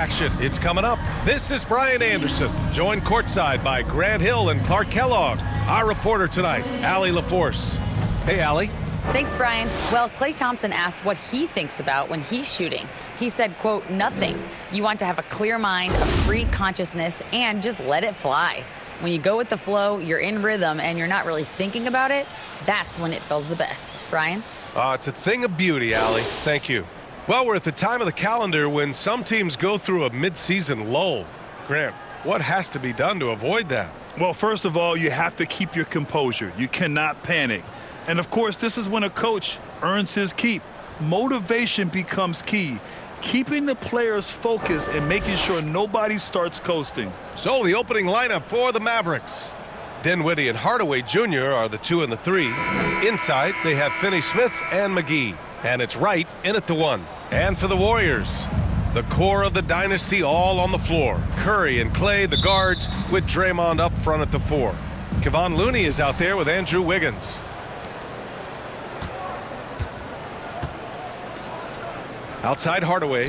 Action. It's coming up. This is Brian Anderson, joined courtside by Grant Hill and Clark Kellogg. Our reporter tonight, Allie LaForce. Hey, Allie. Thanks, Brian. Well, Klay Thompson asked what he thinks about when he's shooting. He said, quote, nothing. You want to have a clear mind, a free consciousness, and just let it fly. When you go with the flow, you're in rhythm, and you're not really thinking about it, that's when it feels the best. Brian? It's a thing of beauty, Allie. Thank you. Well, we're at the time of the calendar when some teams go through a mid-season lull. Grant, what has to be done to avoid that? Well, first of all, you have to keep your composure. You cannot panic. And, of course, this is when a coach earns his keep. Motivation becomes key. Keeping the players focused and making sure nobody starts coasting. So the opening lineup for the Mavericks. Dinwiddie and Hardaway Jr. are the 2 and the 3. Inside, they have Finney-Smith and McGee. And it's Wright in at the 1. And for the Warriors, the core of the dynasty all on the floor. Curry and Klay, the guards, with Draymond up front at the 4. Kevon Looney is out there with Andrew Wiggins. Outside Hardaway.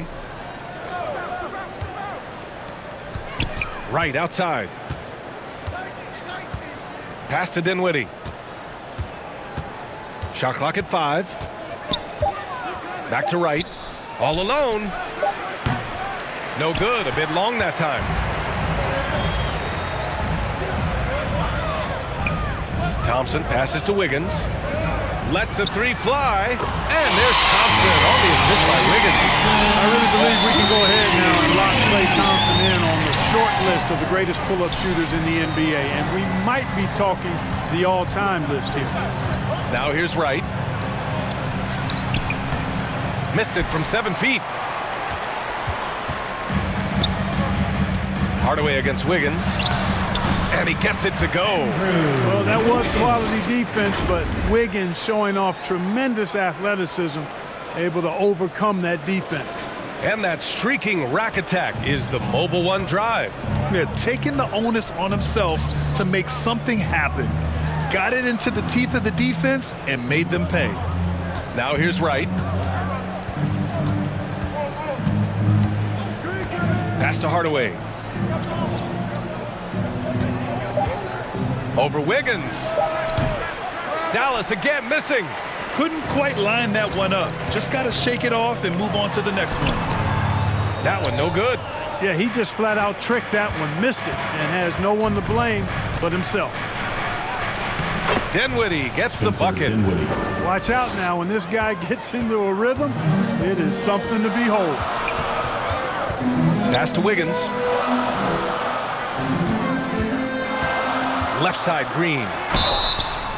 Wright outside. Pass to Dinwiddie. Shot clock at 5. Back to Wright. All alone. No good. A bit long that time. Thompson passes to Wiggins. Lets the 3 fly. And there's Thompson on the assist by Wiggins. I really believe we can go ahead now and lock Klay Thompson in on the short list of the greatest pull-up shooters in the NBA. And we might be talking the all-time list here. Now here's Wright. Missed it from 7 feet. Hardaway against Wiggins. And he gets it to go. Well, that was quality defense, but Wiggins showing off tremendous athleticism, able to overcome that defense. And that streaking rack attack is the mobile 1 drive. Yeah, taking the onus on himself to make something happen. Got it into the teeth of the defense and made them pay. Now here's Wright. Pass to Hardaway. Over Wiggins. Dallas again missing. Couldn't quite line that one up. Just got to shake it off and move on to the next one. That one no good. Yeah, he just flat out tricked that one, missed it, and has no one to blame but himself. Dinwiddie gets the bucket. Watch out now. When this guy gets into a rhythm, it is something to behold. Pass to Wiggins. Left side, Green.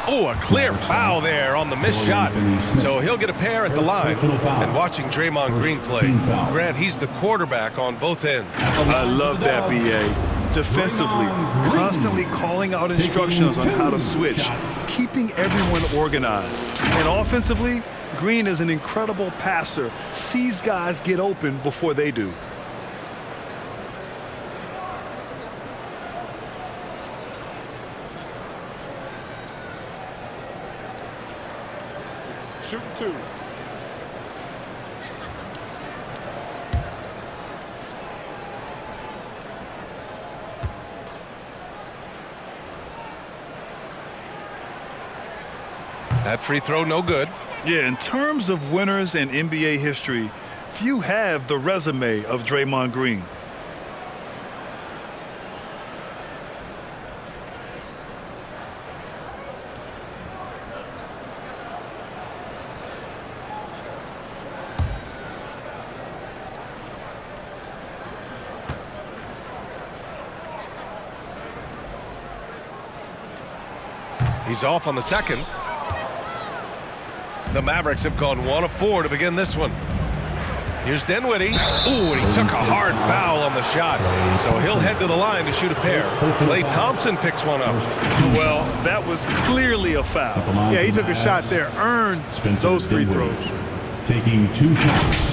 Oh, a clear foul there on the missed shot. So he'll get a pair at the line. And watching Draymond Green play, Grant, he's the quarterback on both ends. I love that, B.A. Defensively, constantly calling out instructions on how to switch, keeping everyone organized. And offensively, Green is an incredible passer, sees guys get open before they do. Shoot 2. That free throw no good. Yeah, in terms of winners in NBA history, few have the resume of Draymond Green. He's off on the second. The Mavericks have gone 1 of 4 to begin this one. Here's Dinwiddie. Ooh, and he took a hard foul on the shot. So he'll head to the line to shoot a pair. Klay Thompson picks one up. Well, that was clearly a foul. Yeah, he took a shot there, earned those free throws. Taking 2 shots.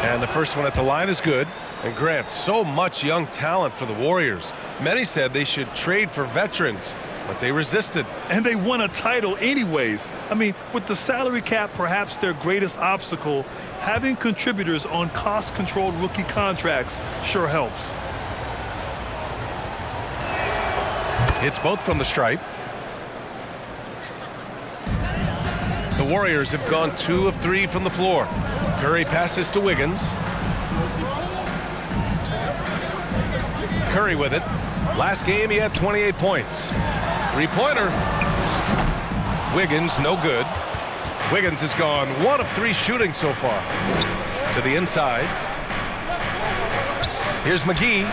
And the first one at the line is good. And Grant, so much young talent for the Warriors. Many said they should trade for veterans, but they resisted. And they won a title anyways. I mean, with the salary cap perhaps their greatest obstacle, having contributors on cost-controlled rookie contracts sure helps. Hits both from the stripe. The Warriors have gone 2 of 3 from the floor. Curry passes to Wiggins. Curry with it. Last game he had 28 points. Three-pointer. Wiggins no good. Wiggins has gone 1 of 3 shooting so far. To the inside. Here's McGee.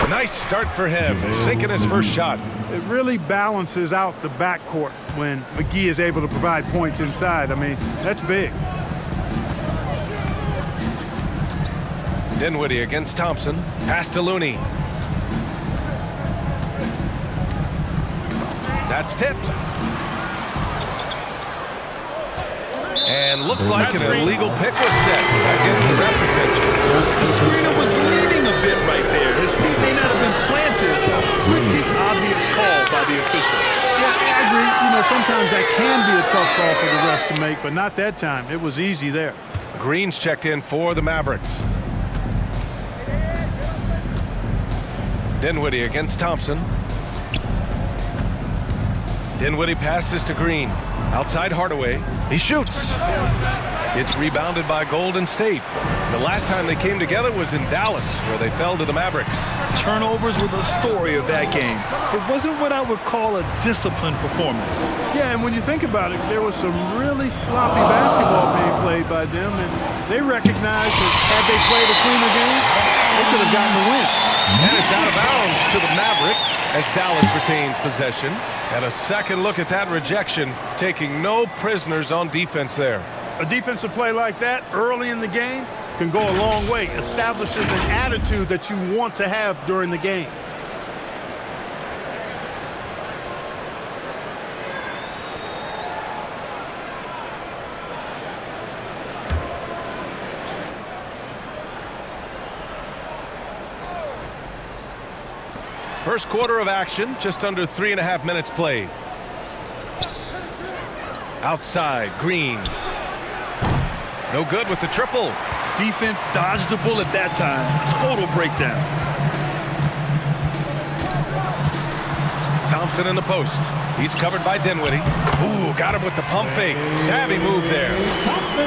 Nice start for him, sinking his first shot. It really balances out the backcourt when McGee is able to provide points inside. I mean, that's big. Dinwiddie against Thompson. Pass to Looney. That's tipped. And looks like an illegal pick was set against the ref's attention. The screener was leaning a bit right there. His feet may not have been planted. Pretty obvious call by the officials. Yeah, I agree. You know, sometimes that can be a tough call for the refs to make, but not that time. It was easy there. Green's checked in for the Mavericks. Dinwiddie against Thompson. Dinwiddie passes to Green. Outside Hardaway. He shoots. It's rebounded by Golden State. The last time they came together was in Dallas, where they fell to the Mavericks. Turnovers were the story of that game. It wasn't what I would call a disciplined performance. Yeah, and when you think about it, there was some really sloppy basketball being played by them, and they recognized that had they played a cleaner game, they could have gotten the win. And it's out of bounds to the Mavericks as Dallas retains possession. And a second look at that rejection, taking no prisoners on defense there. A defensive play like that early in the game can go a long way. Establishes an attitude that you want to have during the game. First quarter of action, just under 3.5 minutes played. Outside, Green. No good with the triple. Defense dodged the bullet that time. Total breakdown. Thompson in the post. He's covered by Dinwiddie. Ooh, got him with the pump fake. Savvy move there.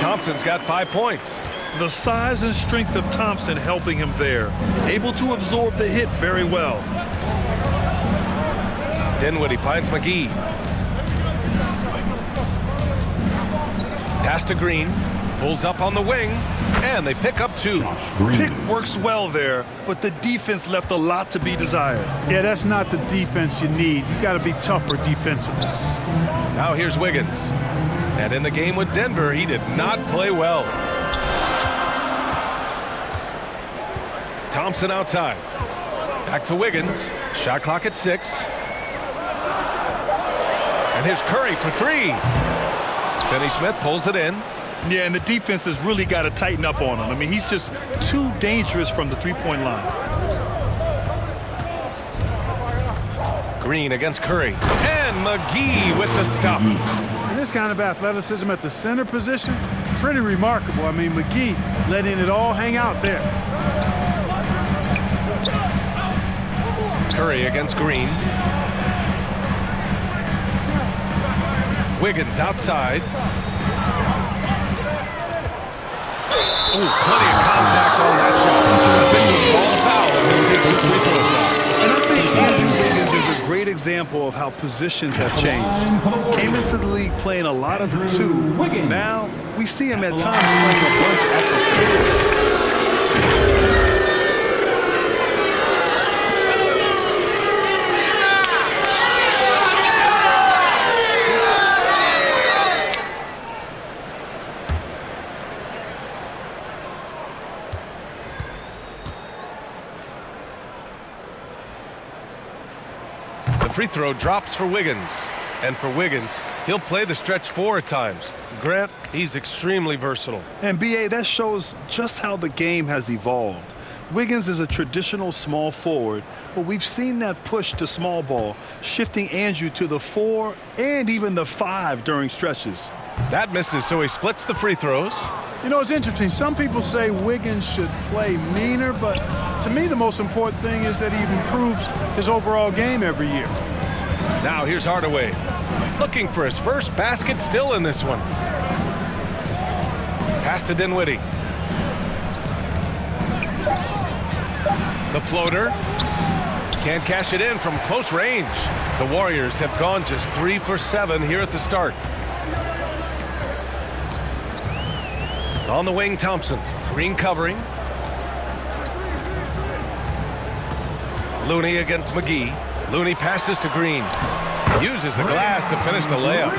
Thompson's got 5 points. The size and strength of Thompson helping him there. Able to absorb the hit very well. Dinwiddie finds McGee. Pass to Green. Pulls up on the wing. And they pick up 2. Pick works well there, but the defense left a lot to be desired. Yeah, that's not the defense you need. You got to be tougher defensively. Now here's Wiggins. And in the game with Denver, he did not play well. Thompson outside. Back to Wiggins. Shot clock at 6. And here's Curry for 3. Finney-Smith pulls it in. Yeah, and the defense has really got to tighten up on him. I mean, he's just too dangerous from the three-point line. Green against Curry. And McGee with the stuff. And this kind of athleticism at the center position, pretty remarkable. I mean, McGee letting it all hang out there. Curry against Green. Wiggins outside. Ooh, plenty of contact on that shot. Officials call the foul, and he'll take 2 free throws now. And I think Andrew Wiggins is a great example of how positions have changed. Came into the league playing a lot of the 2. Now we see him at times playing a bunch at the 4. The free throw drops for Wiggins. And for Wiggins, he'll play the stretch 4 at times. Grant, he's extremely versatile. And B.A., that shows just how the game has evolved. Wiggins is a traditional small forward, but we've seen that push to small ball, shifting Andrew to the 4 and even the 5 during stretches. That misses, so he splits the free throws. You know, it's interesting. Some people say Wiggins should play meaner, but to me the most important thing is that he improves his overall game every year. Now here's Hardaway. Looking for his first basket, still in this one. Pass to Dinwiddie. The floater. Can't cash it in from close range. The Warriors have gone just 3 for 7 here at the start. On the wing, Thompson. Green covering. Looney against McGee. Looney passes to Green. Uses the glass to finish the layup.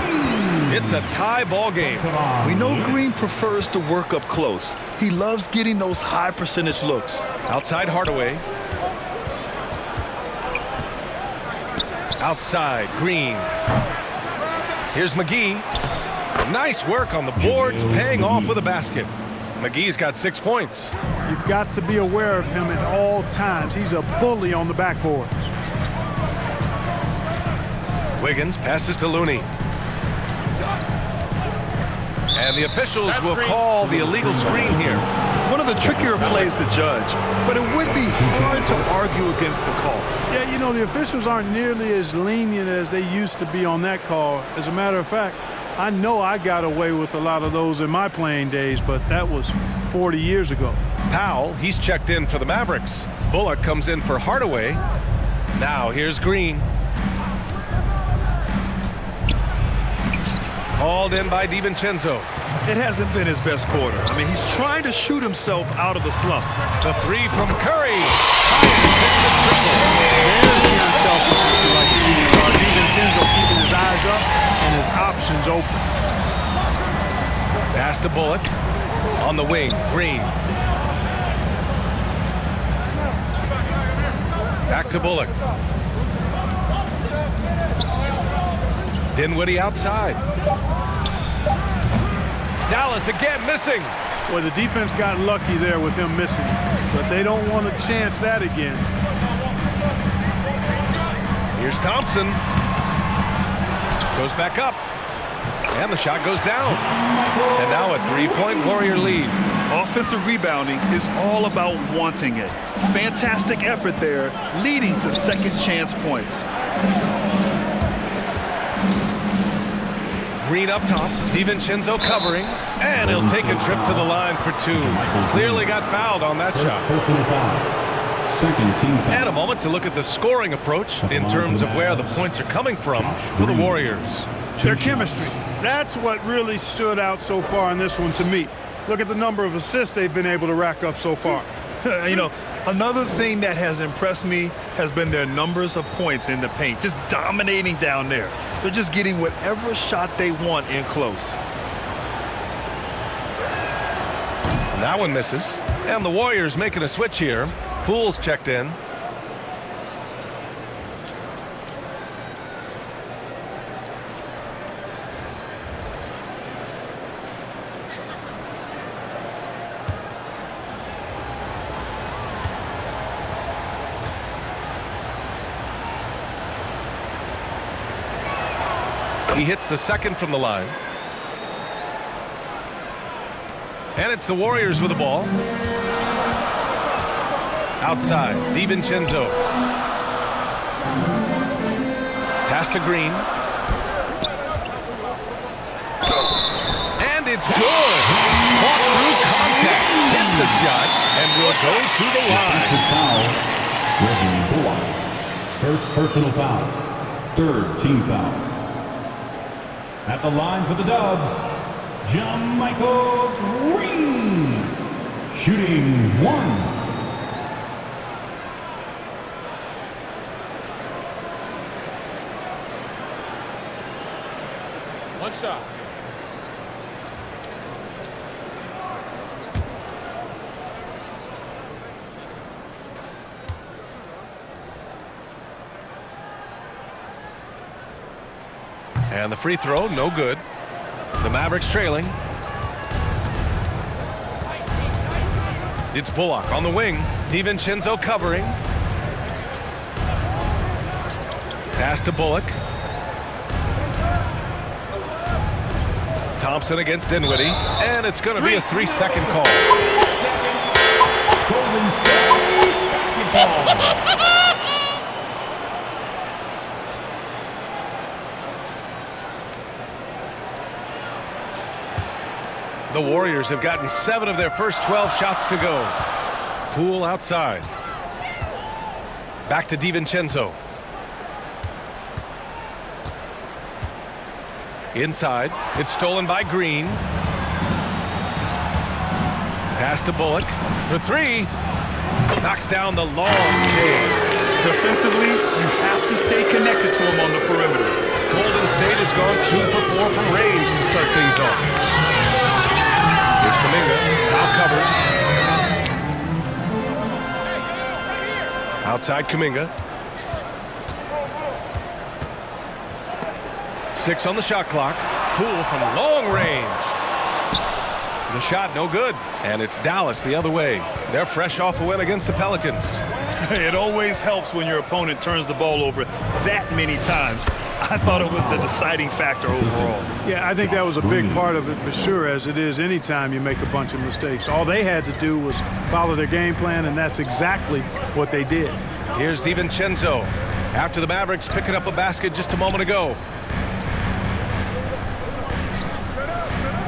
It's a tie ball game. We know Green prefers to work up close. He loves getting those high percentage looks. Outside Hardaway. Outside Green. Here's McGee. Nice work on the boards, paying off with a basket. McGee's got 6 points. You've got to be aware of him at all times. He's a bully on the backboards. Wiggins passes to Looney. And the officials will call the illegal screen here. One of the trickier plays to judge, but it would be hard to argue against the call. Yeah, you know, the officials aren't nearly as lenient as they used to be on that call. As a matter of fact, I know I got away with a lot of those in my playing days, but that was 40 years ago. Powell, he's checked in for the Mavericks. Bullock comes in for Hardaway. Now here's Green. Hauled in by DiVincenzo. It hasn't been his best quarter. I mean, he's trying to shoot himself out of the slump. The 3 from Curry. Fires in the triple. There's the unselfishness you like to see. DiVincenzo keeping his eyes up and his options open. Pass to Bullock. On the wing, Green. Back to Bullock. Dinwiddie outside. Dallas again missing. Well, the defense got lucky there with him missing, but they don't want to chance that again. Here's Thompson. Goes back up. And the shot goes down. And now a 3-point Warrior lead. Offensive rebounding is all about wanting it. Fantastic effort there, leading to second chance points. Green up top. DiVincenzo covering. And he'll take a trip to the line for 2. Clearly got fouled on that shot. Personal foul. Second team foul. And a moment to look at the scoring approach in terms of where the points are coming from for the Warriors. Their chemistry. That's what really stood out so far in this one to me. Look at the number of assists they've been able to rack up so far. You know, another thing that has impressed me has been their numbers of points in the paint, just dominating down there. They're just getting whatever shot they want in close. And that one misses. And the Warriors making a switch here. Poole's checked in. He hits the second from the line. And it's the Warriors with the ball. Outside, DiVincenzo. Pass to Green. And it's good. Fought through contact. Hit the shot and will go to the line. Defensive foul. Reggie Bullock. First personal foul. Third team foul. At the line for the Dubs, Michael Green. Shooting 1. One shot. And the free throw, no good. The Mavericks trailing. It's Bullock on the wing. DiVincenzo covering. Pass to Bullock. Thompson against Dinwiddie. And it's going to be a 3-second call. Golden State basketball. The Warriors have gotten 7 of their first 12 shots to go. Poole outside. Back to DiVincenzo. Inside. It's stolen by Green. Pass to Bullock for 3. Knocks down the long kick. Defensively, you have to stay connected to him on the perimeter. Golden State has gone 2 for 4 from range to start things off. Here's Kuminga. Now covers. Outside Kuminga. 6 on the shot clock. Poole from long range. The shot no good. And it's Dallas the other way. They're fresh off a win against the Pelicans. It always helps when your opponent turns the ball over that many times. I thought it was the deciding factor overall. Yeah, I think that was a big part of it for sure, as it is anytime you make a bunch of mistakes. All they had to do was follow their game plan, and that's exactly what they did. Here's DiVincenzo after the Mavericks picking up a basket just a moment ago.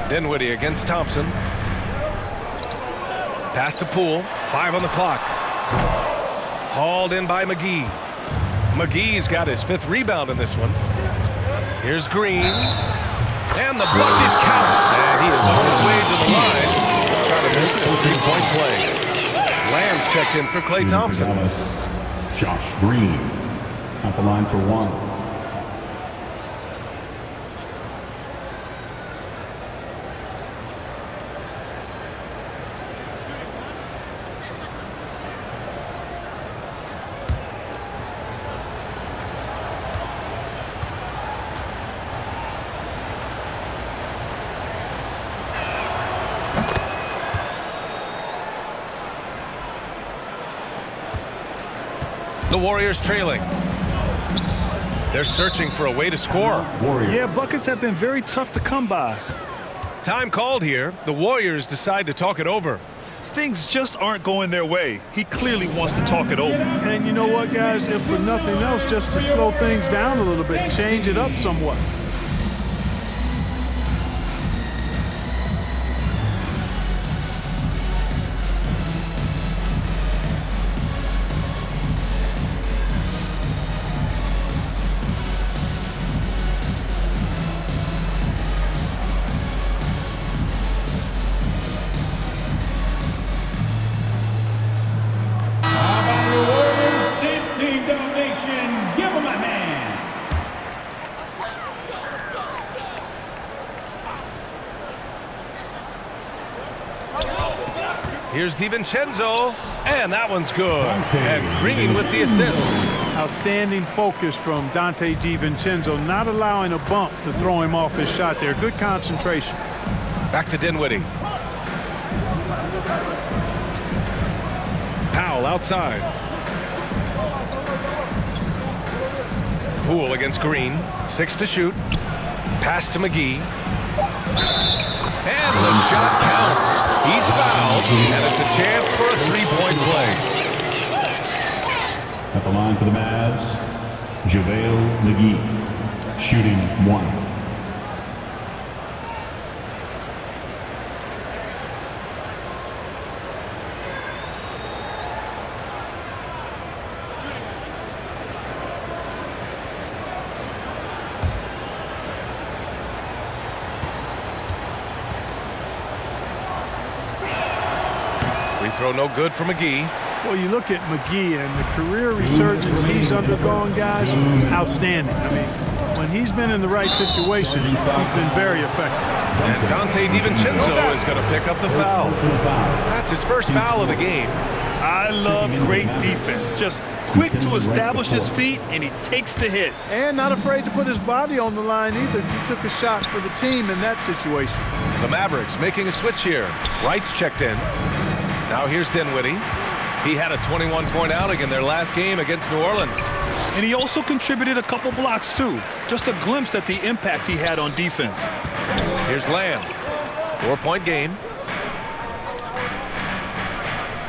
Dinwiddie against Thompson. Pass to Poole. 5 on the clock. Hauled in by McGee. McGee's got his 5th rebound in this one. Here's Green. And the bucket counts. And he is on his way to the line. Trying to make it a 3-point play. Lamb's checked in for Klay Thompson. Josh Green at the line for 1. The Warriors trailing. They're searching for a way to score. Warriors. Yeah, buckets have been very tough to come by. Time called here. The Warriors decide to talk it over. Things just aren't going their way. He clearly wants to talk it over. And you know what, guys? If for nothing else, just to slow things down a little bit, change it up somewhat. Here's DiVincenzo, and that one's good. And Green with the assist. Outstanding focus from Donte DiVincenzo, not allowing a bump to throw him off his shot there. Good concentration. Back to Dinwiddie. Powell outside. Poole against Green. 6 to shoot. Pass to McGee. And the shot counts. He's fouled, and it's a chance for a 3-point play. At the line for the Mavs, JaVale McGee, shooting 1. Free throw no good for McGee. Well, you look at McGee and the career resurgence he's undergone, guys, outstanding. I mean, when he's been in the right situation, he's been very effective. And Donte DiVincenzo is going to pick up the foul. That's his first foul of the game. I love great defense. Just quick to establish his feet, and he takes the hit. And not afraid to put his body on the line either. He took a shot for the team in that situation. The Mavericks making a switch here. Wright's checked in. Now here's Dinwiddie. He had a 21-point outing in their last game against New Orleans. And he also contributed a couple blocks, too. Just a glimpse at the impact he had on defense. Here's Lamb. 4-point game.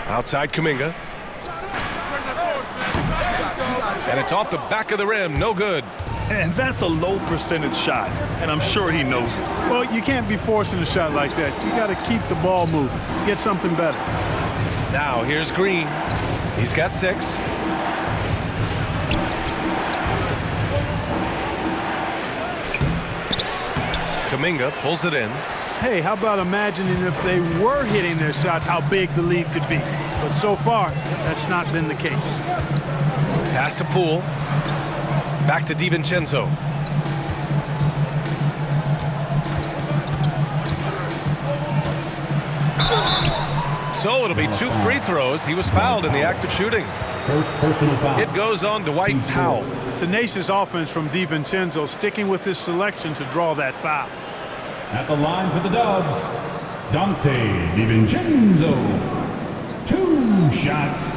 Outside Kuminga. And it's off the back of the rim. No good. And that's a low percentage shot, and I'm sure he knows it. Well, you can't be forcing a shot like that. You got to keep the ball moving. Get something better. Now here's Green. He's got 6. Kuminga pulls it in. Hey, how about imagining if they were hitting their shots, how big the lead could be. But so far, that's not been the case. Pass to Poole. Back to DiVincenzo. So it'll be 2 free throws. He was fouled in the act of shooting. First personal foul. It goes on Dwight Powell. Tenacious offense from DiVincenzo, sticking with his selection to draw that foul. At the line for the Dubs, Donte DiVincenzo. 2 shots.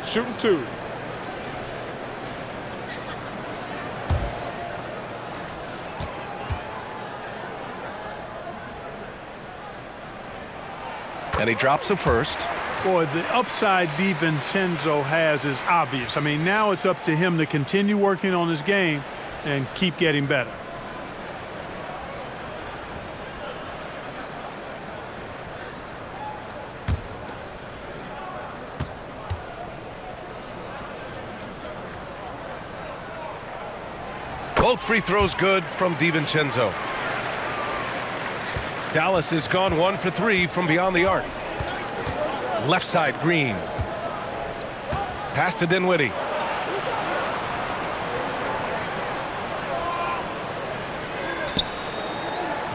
Shooting 2. And he drops the first. Boy, the upside DiVincenzo has is obvious. I mean, now it's up to him to continue working on his game and keep getting better. Both free throws good from DiVincenzo. Dallas has gone 1 for 3 from beyond the arc. Left side, Green. Pass to Dinwiddie.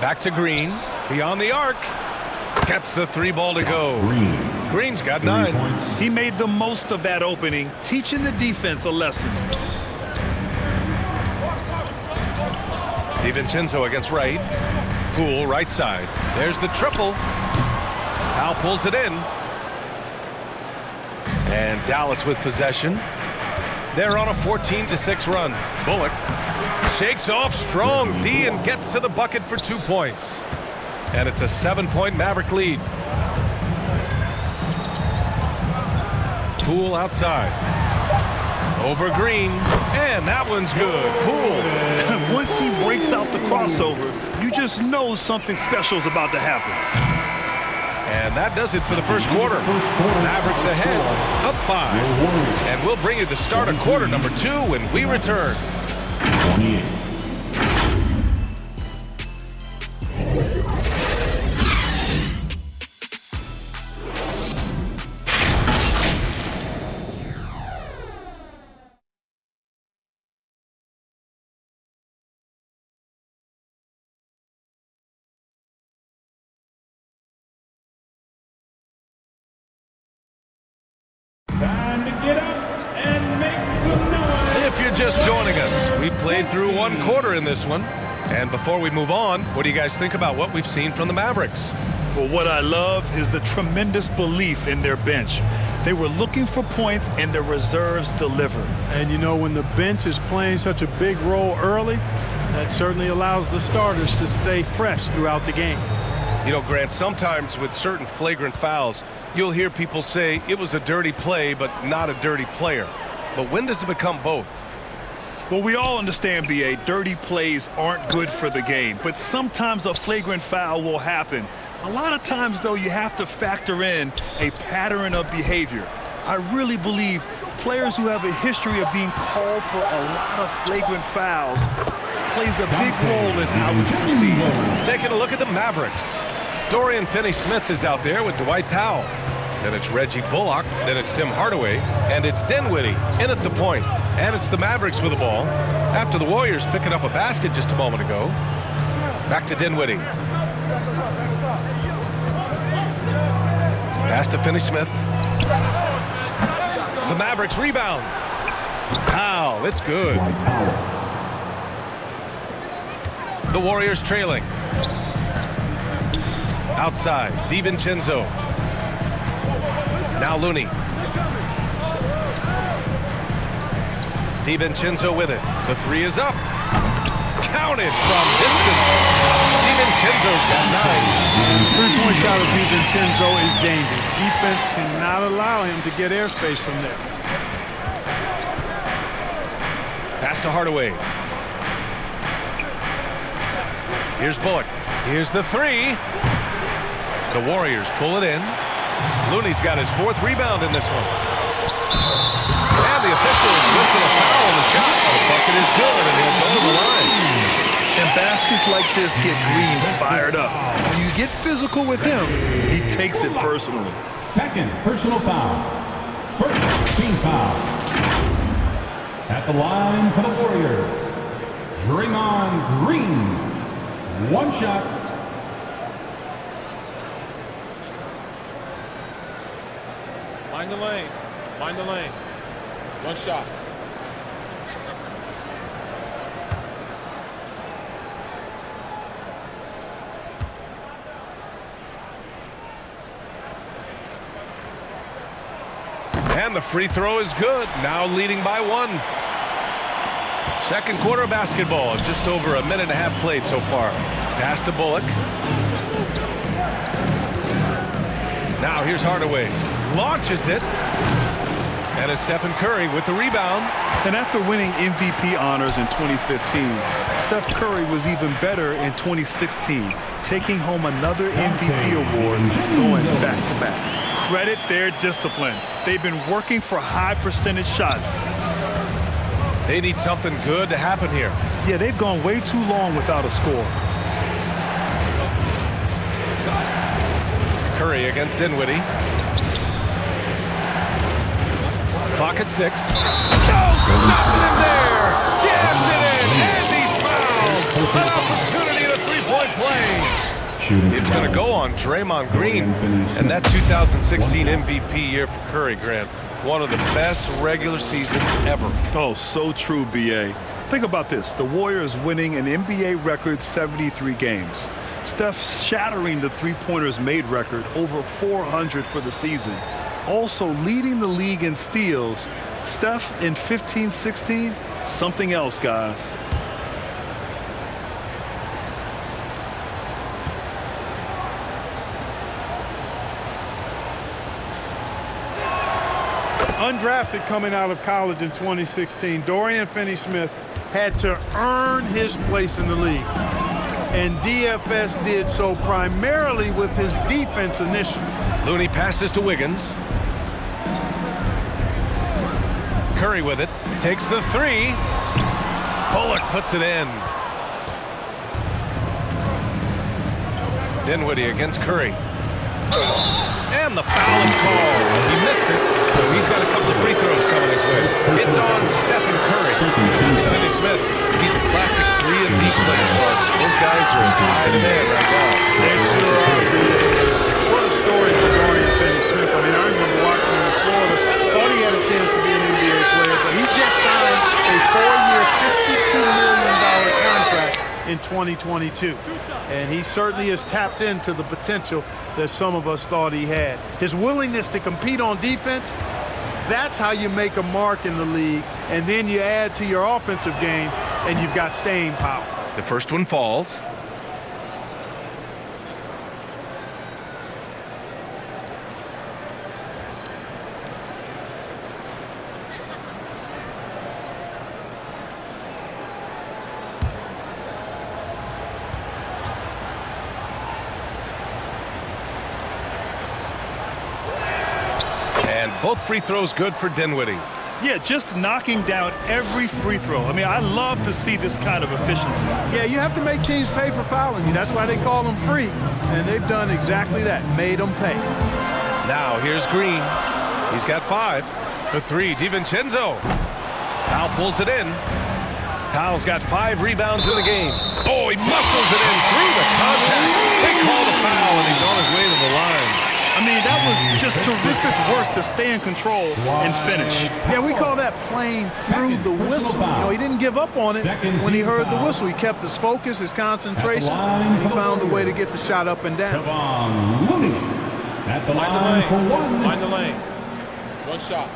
Back to Green. Beyond the arc. Gets the 3 ball to go. Green's got 9. He made the most of that opening, teaching the defense a lesson. DiVincenzo against Wright. Poole right side. There's the triple. Powell pulls it in. And Dallas with possession. They're on a 14-6 run. Bullock shakes off strong D and gets to the bucket for 2 points. And it's a 7-point Maverick lead. Poole outside. Over Green. And that one's good. Poole. Once he breaks out the crossover, you just know something special is about to happen. And that does it for the first quarter. Mavericks ahead, up 5. And we'll bring you the start of quarter number 2 when we return. 28. Time to get up and make some noise. If you're just joining us, we've played through 1 quarter in this one. And before we move on, what do you guys think about what we've seen from the Mavericks? Well, what I love is the tremendous belief in their bench. They were looking for points, and their reserves delivered. And you know, when the bench is playing such a big role early, that certainly allows the starters to stay fresh throughout the game. You know, Grant, sometimes with certain flagrant fouls, you'll hear people say it was a dirty play, but not a dirty player. But when does it become both? Well, we all understand, B.A., dirty plays aren't good for the game, but sometimes a flagrant foul will happen. A lot of times, though, you have to factor in a pattern of behavior. I really believe players who have a history of being called for a lot of flagrant fouls plays a big role in how it's perceived. Taking a look at the Mavericks. Dorian Finney-Smith is out there with Dwight Powell. Then it's Reggie Bullock. Then it's Tim Hardaway. And it's Dinwiddie in at the point. And it's the Mavericks with the ball. After the Warriors picking up a basket just a moment ago. Back to Dinwiddie. Pass to Finney-Smith. The Mavericks rebound. Foul. It's good. The Warriors trailing. Outside, DiVincenzo. Now Looney. DiVincenzo with it. The three is up. Counted from distance. DiVincenzo's got 9. Three-point shot of DiVincenzo is dangerous. Defense cannot allow him to get airspace from there. Pass to Hardaway. Here's Bullock. Here's the three. The Warriors pull it in. Looney's got his 4th rebound in this one. And the officials whistle a foul on the shot. The bucket is good, and he'll go to the line. And baskets like this get Green fired up. When you get physical with him, he takes it personally. Second personal foul. First team foul. At the line for the Warriors, Draymond Green. 1 shot. Mind the lanes. Mind the lanes. 1 shot. And the free throw is good. Now leading by 1. Second quarter basketball. Just over a minute and a half played so far. Pass to Bullock. Now here's Hardaway. Launches it. And it's Stephen Curry with the rebound. And after winning MVP honors in 2015, Steph Curry was even better in 2016, taking home another MVP award going back-to-back. Credit their discipline. They've been working for high percentage shots. They need something good to happen here. Yeah, they've gone way too long without a score. Curry against Dinwiddie. Clock at 6. No, stopping him there. Jams it in, and he's fouled. An opportunity at a 3-point play. It's going to go on Draymond Green, and that 2016 MVP year for Curry, Grant. One of the best regular seasons ever. Oh, so true, B.A. Think about this. The Warriors winning an NBA record 73 games. Steph shattering the three-pointers made record, over 400 for the season. Also leading the league in steals. Steph in 15-16, something else, guys. Undrafted coming out of college in 2016, Dorian Finney-Smith had to earn his place in the league. And DFS did so primarily with his defense initially. Looney passes to Wiggins. Curry with it. Takes the 3. Bullock puts it in. Dinwiddie against Curry. And the foul is called. He missed it, so he's got a couple of free throws coming his way. It's on Stephen Curry. Finney-Smith, he's a classic 3-and-D player. Those guys are in high demand right now. They sure are. What a story for Dorian Finney-Smith. I mean, I remember watching him in Florida. Thought he had a chance to be an NBA player, but he just signed a 4-year, $52 million contract in 2022. And he certainly has tapped into the potential that some of us thought he had. His willingness to compete on defense, that's how you make a mark in the league. And then you add to your offensive game, and you've got staying power. The first one falls. Both free throws good for Dinwiddie. Yeah, just knocking down every free throw. I mean, I love to see this kind of efficiency. Yeah, you have to make teams pay for fouling you. That's why they call them free. And they've done exactly that, made them pay. Now here's Green. He's got 5. The 3, DiVincenzo. Powell pulls it in. Powell's got 5 rebounds in the game. Oh, he muscles it in through the contact. They call the foul, and he's on his way to the line. I mean, that was just terrific work to stay in control and finish. Yeah, we call that playing through the whistle. You know, he didn't give up on it when he heard the whistle. He kept his focus, his concentration, and he found a way to get the shot up and down. At the line for one. Mind the lanes. One shot.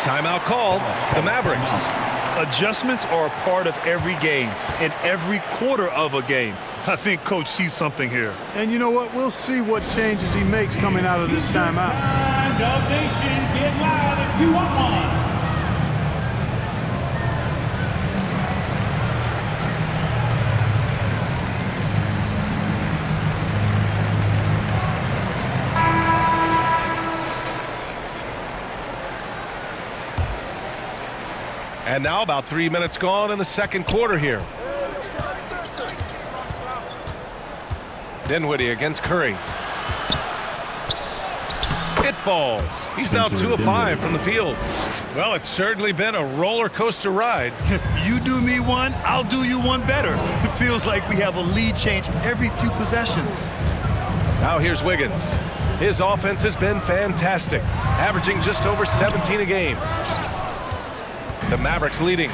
Timeout called. The Mavericks. Adjustments are a part of every game and every quarter of a game. I think Coach sees something here. And you know what? We'll see what changes he makes coming out of this timeout. Dub Nation, get loud if you want one. And now about 3 minutes gone in the second quarter here. Dinwiddie against Curry. It falls. He's now 2 of 5 from the field. Well, it's certainly been a roller coaster ride. You do me one, I'll do you one better. It feels like we have a lead change every few possessions. Now here's Wiggins. His offense has been fantastic, averaging just over 17 a game. The Mavericks leading.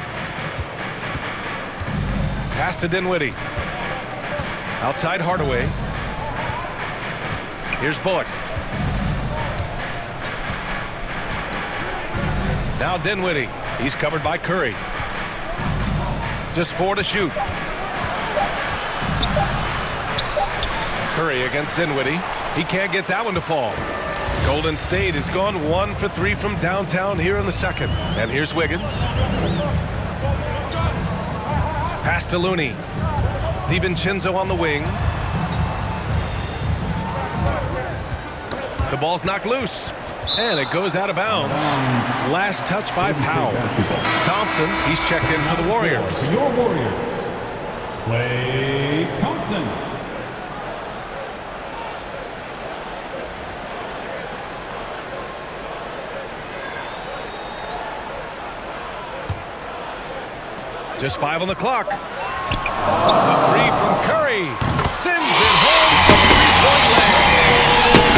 Pass to Dinwiddie. Outside Hardaway. Here's Bullock. Now Dinwiddie. He's covered by Curry. Just 4 to shoot. Curry against Dinwiddie. He can't get that one to fall. Golden State has gone 1 for 3 from downtown here in the second. And here's Wiggins. Pass to Looney. DiVincenzo on the wing. The ball's knocked loose. And it goes out of bounds. Last touch by Powell. Thompson, he's checked in for the Warriors. Your Warriors, Klay Thompson. Just 5 on the clock. The 3 from Curry. Sends it home from three-point land.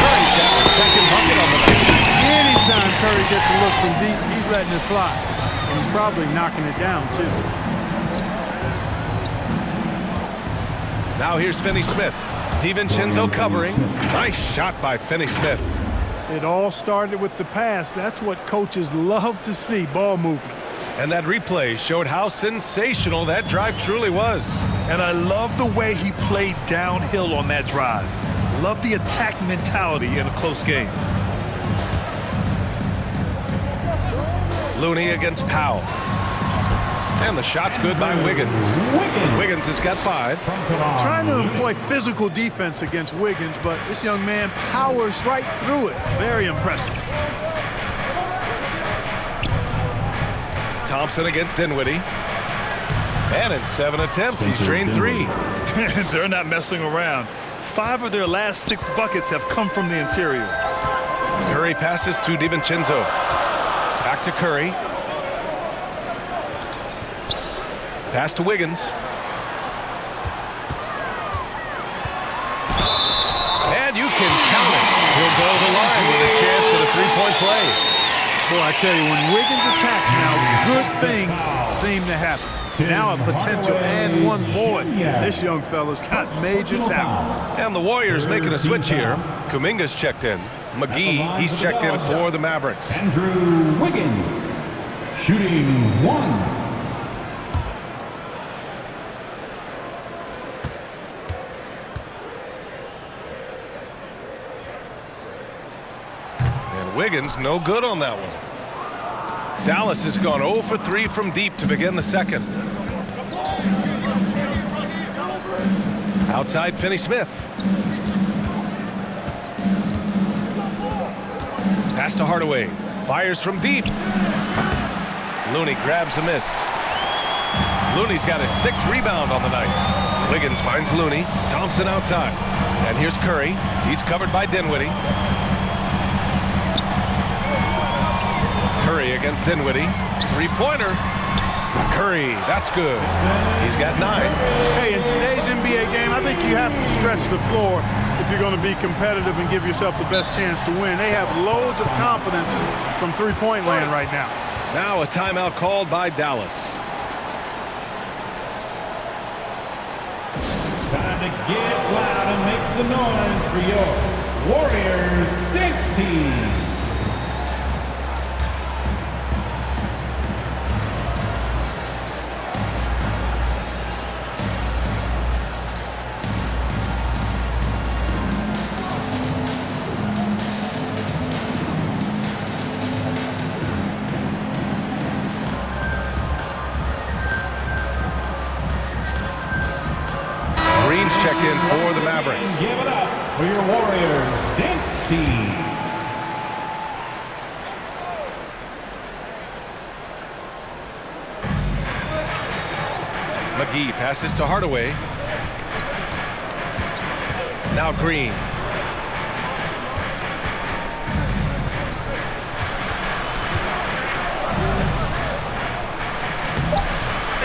Curry's got the second bucket on the night. Anytime Curry gets a look from deep, he's letting it fly. And he's probably knocking it down, too. Now here's Finney-Smith. DiVincenzo covering. Nice shot by Finney-Smith. It all started with the pass. That's what coaches love to see, ball movement. And that replay showed how sensational that drive truly was. And I love the way he played downhill on that drive. Love the attack mentality in a close game. Looney against Powell. And the shot's good by Wiggins. Wiggins has got 5. Trying to employ physical defense against Wiggins, but this young man powers right through it. Very impressive. Thompson against Dinwiddie. And in 7 attempts, he's drained 3. They're not messing around. 5 of their last 6 buckets have come from the interior. Curry passes to DiVincenzo. Back to Curry. Pass to Wiggins. And you can count it. He'll go to the line with a chance at a 3-point play. Boy, I tell you, when Wiggins attacks now, good things seem to happen. Now a potential and one. Boy, this young fella's got major talent. And the Warriors making a switch here. Kuminga's checked in. McGee, he's checked in for the Mavericks. Andrew Wiggins, shooting 1. Wiggins no good on that one. Dallas has gone 0 for 3 from deep to begin the second. Outside Finney-Smith. Pass to Hardaway. Fires from deep. Looney grabs a miss. Looney's got his 6th rebound on the night. Wiggins finds Looney. Thompson outside. And here's Curry. He's covered by Dinwiddie. Curry against Dinwiddie. Three-pointer. Curry, that's good. He's got 9. Hey, in today's NBA game, I think you have to stretch the floor if you're going to be competitive and give yourself the best chance to win. They have loads of confidence from three-point land right now. Now a timeout called by Dallas. Time to get loud and make some noise for your Warriors team. Checked in for the Mavericks. Give it up for your Warriors team. McGee passes to Hardaway. Now Green.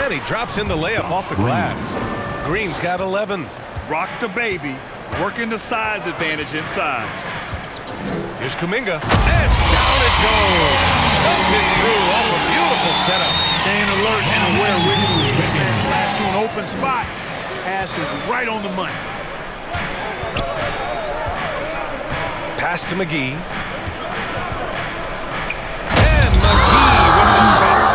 And he drops in the layup off the glass. Green's got 11. Rock the baby, working the size advantage inside. Here's Kuminga, and down it goes. Dumped it through off a beautiful setup. Staying alert and aware. Wiggins sees his man flash to an open spot. Pass is right on the money. Pass to McGee. And McGee with the step.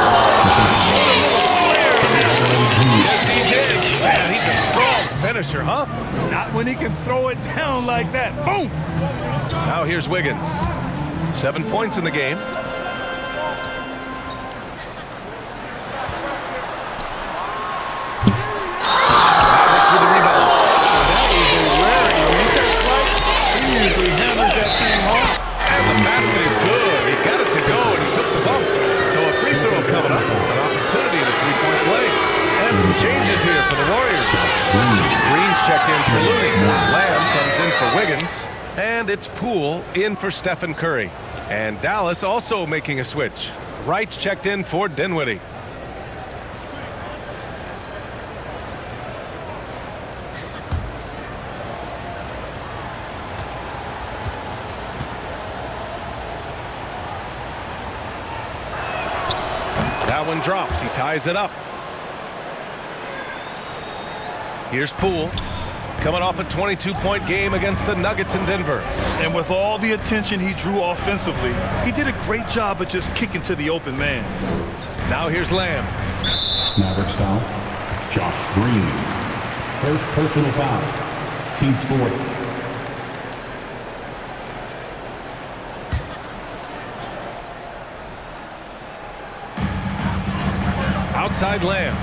Yes, he did. Man, he's a strong finisher, huh? Not when he can throw it down like that. Boom! Now here's Wiggins. 7 points in the game. Mavericks with the rebound. That was a rarity. When he takes flight, he usually hammers that thing home. And the basket is good. He got it to go, and he took the bump. So a free throw coming up. An opportunity to three-point play. And some changes here for the Warriors. Green's checked in for Looney. Lamb comes in for Wiggins. And it's Poole in for Stephen Curry. And Dallas also making a switch. Wright's checked in for Dinwiddie. That one drops. He ties it up. Here's Poole. Coming off a 22-point game against the Nuggets in Denver. And with all the attention he drew offensively, he did a great job of just kicking to the open man. Now here's Lamb. Mavericks foul. Josh Green. First personal foul. Team's fourth. Outside Lamb.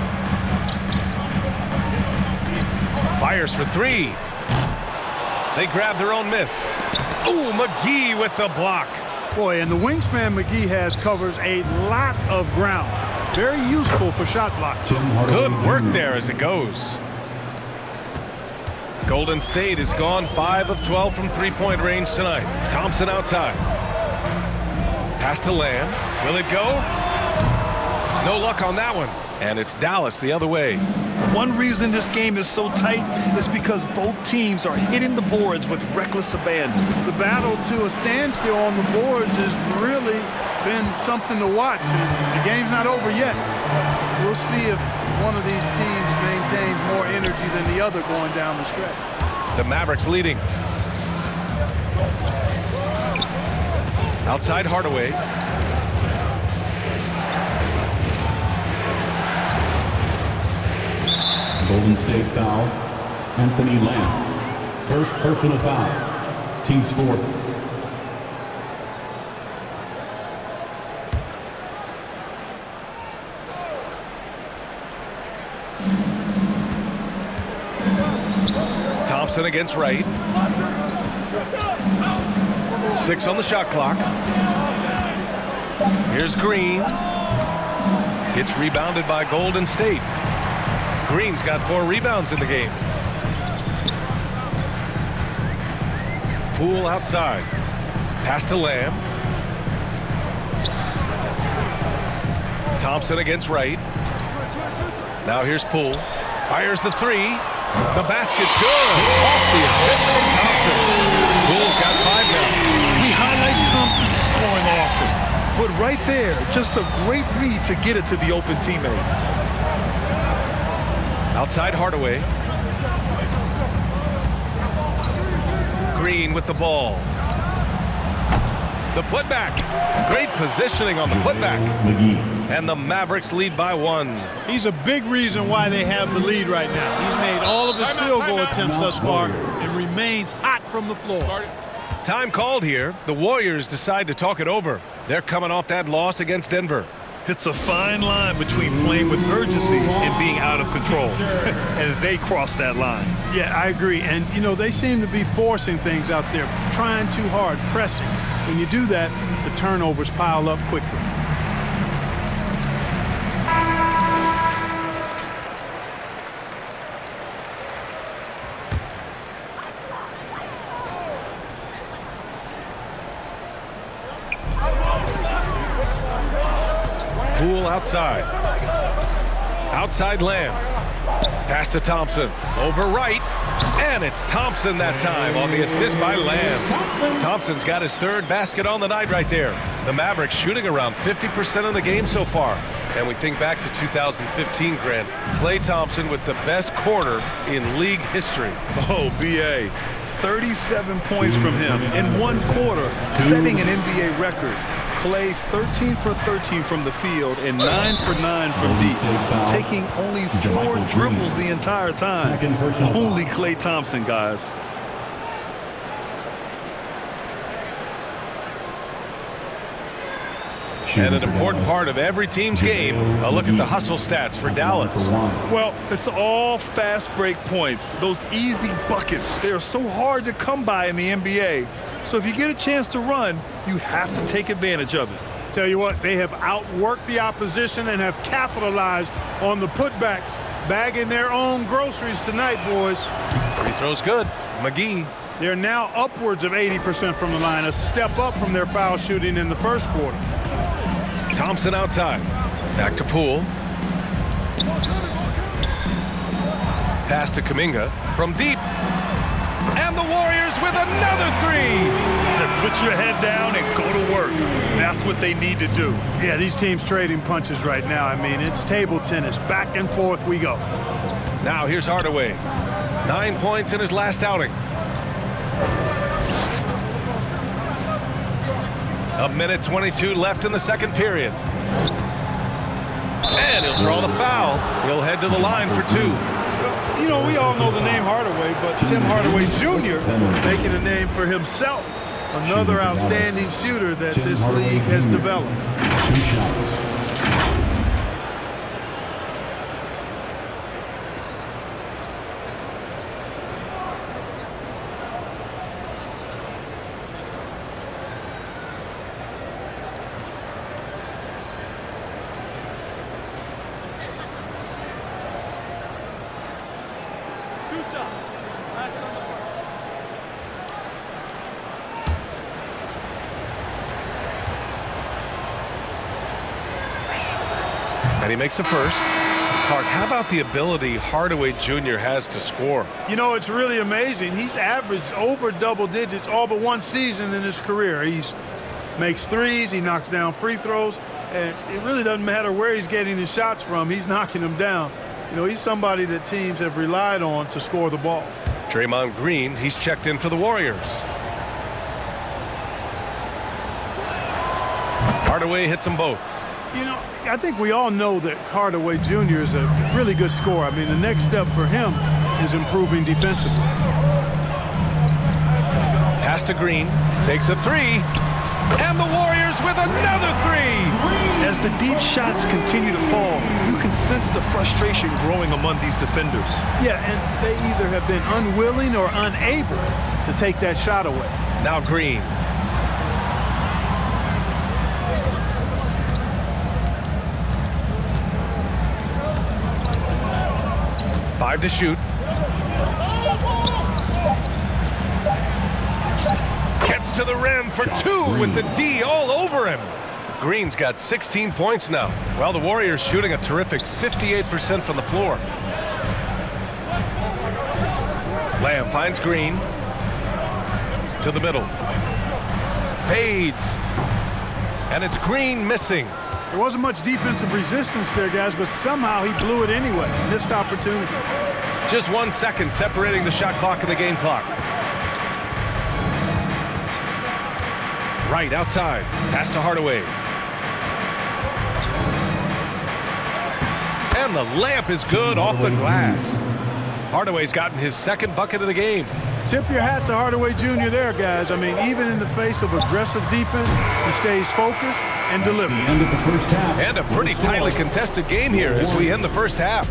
Fires for three. They grab their own miss. Ooh, McGee with the block. Boy, and the wingspan McGee has covers a lot of ground. Very useful for shot block. Good work there as it goes. Golden State has gone 5 of 12 from three-point range tonight. Thompson outside. Pass to Lamb. Will it go? No luck on that one. And it's Dallas the other way. One reason this game is so tight is because both teams are hitting the boards with reckless abandon. The battle to a standstill on the boards has really been something to watch. And the game's not over yet. We'll see if one of these teams maintains more energy than the other going down the stretch. The Mavericks leading. Outside Hardaway. Golden State foul. Anthony Lamb. First personal foul. Team's fourth. Thompson against Wright. 6 on the shot clock. Here's Green. Gets rebounded by Golden State. Green's got 4 rebounds in the game. Poole outside. Pass to Lamb. Thompson against Wright. Now here's Poole. Fires the three. The basket's good. Off the assist from Thompson. Poole's got 5 now. We highlight Thompson's scoring often, but right there, just a great read to get it to the open teammate. Outside Hardaway. Green with the ball. The putback. Great positioning on the putback. And the Mavericks lead by 1. He's a big reason why they have the lead right now. He's made all of his field goal attempts thus far and remains hot from the floor. Time called here. The Warriors decide to talk it over. They're coming off that loss against Denver. It's a fine line between playing with urgency and being out of control. And they cross that line. Yeah, I agree. And, you know, they seem to be forcing things out there, trying too hard, pressing. When you do that, the turnovers pile up quickly. Poole outside. Outside Lamb. Pass to Thompson. Over Wright. And it's Thompson that time on the assist by Lamb. Thompson's got his 3rd basket on the night right there. The Mavericks shooting around 50% of the game so far. And we think back to 2015, Grant. Klay Thompson with the best quarter in league history. Oh, B.A. 37 points from him in 1 quarter, setting an NBA record. Klay 13 for 13 from the field and 9 for 9 from deep, taking only 4 dribbles the entire time. Only Klay Thompson, guys. And an important part of every team's game, a look at the hustle stats for Dallas. Well, it's all fast break points. Those easy buckets, they are so hard to come by in the NBA. So if you get a chance to run, you have to take advantage of it. Tell you what, they have outworked the opposition and have capitalized on the putbacks, bagging their own groceries tonight, boys. Free throw's good. McGee. They're now upwards of 80% from the line, a step up from their foul shooting in the first quarter. Thompson outside. Back to Poole. Pass to Kuminga from deep. And the Warriors with another 3. Put your head down and go to work. That's what they need to do. Yeah, these teams trading punches right now. I mean, it's table tennis. Back and forth we go. Now here's Hardaway. 9 points in his last outing. A minute 22 left in the second period. And he'll draw the foul. He'll head to the line for 2. You know, we all know the name Hardaway, but Tim Hardaway Jr. making a name for himself. Another outstanding shooter that this league has developed. 2 shots. And he makes a first. Clark, how about the ability Hardaway Jr. has to score? You know, it's really amazing. He's averaged over double digits all but 1 season in his career. He makes threes, he knocks down free throws, and it really doesn't matter where he's getting his shots from. He's knocking them down. You know, he's somebody that teams have relied on to score the ball. Draymond Green, he's checked in for the Warriors. Hardaway hits them both. You know, I think we all know that Hardaway Jr. is a really good scorer. I mean, the next step for him is improving defensively. Pass to Green, takes a 3, and the Warriors with another 3. As the deep shots continue to fall, you can sense the frustration growing among these defenders. Yeah, and they either have been unwilling or unable to take that shot away. Now Green. Five to shoot. Gets to the rim for 2 with the D all over him. Green's got 16 points now. Well, the Warriors shooting a terrific 58% from the floor. Lamb finds Green. To the middle. Fades. And it's Green missing. There wasn't much defensive resistance there, guys, but somehow he blew it anyway. Missed opportunity. Just 1 second separating the shot clock and the game clock. Right outside. Pass to Hardaway. And the layup is good off the glass. Hardaway's gotten his second bucket of the game. Tip your hat to Hardaway Jr. there, guys. I mean, even in the face of aggressive defense, he stays focused and delivers. And a pretty tightly contested game here as we end the first half.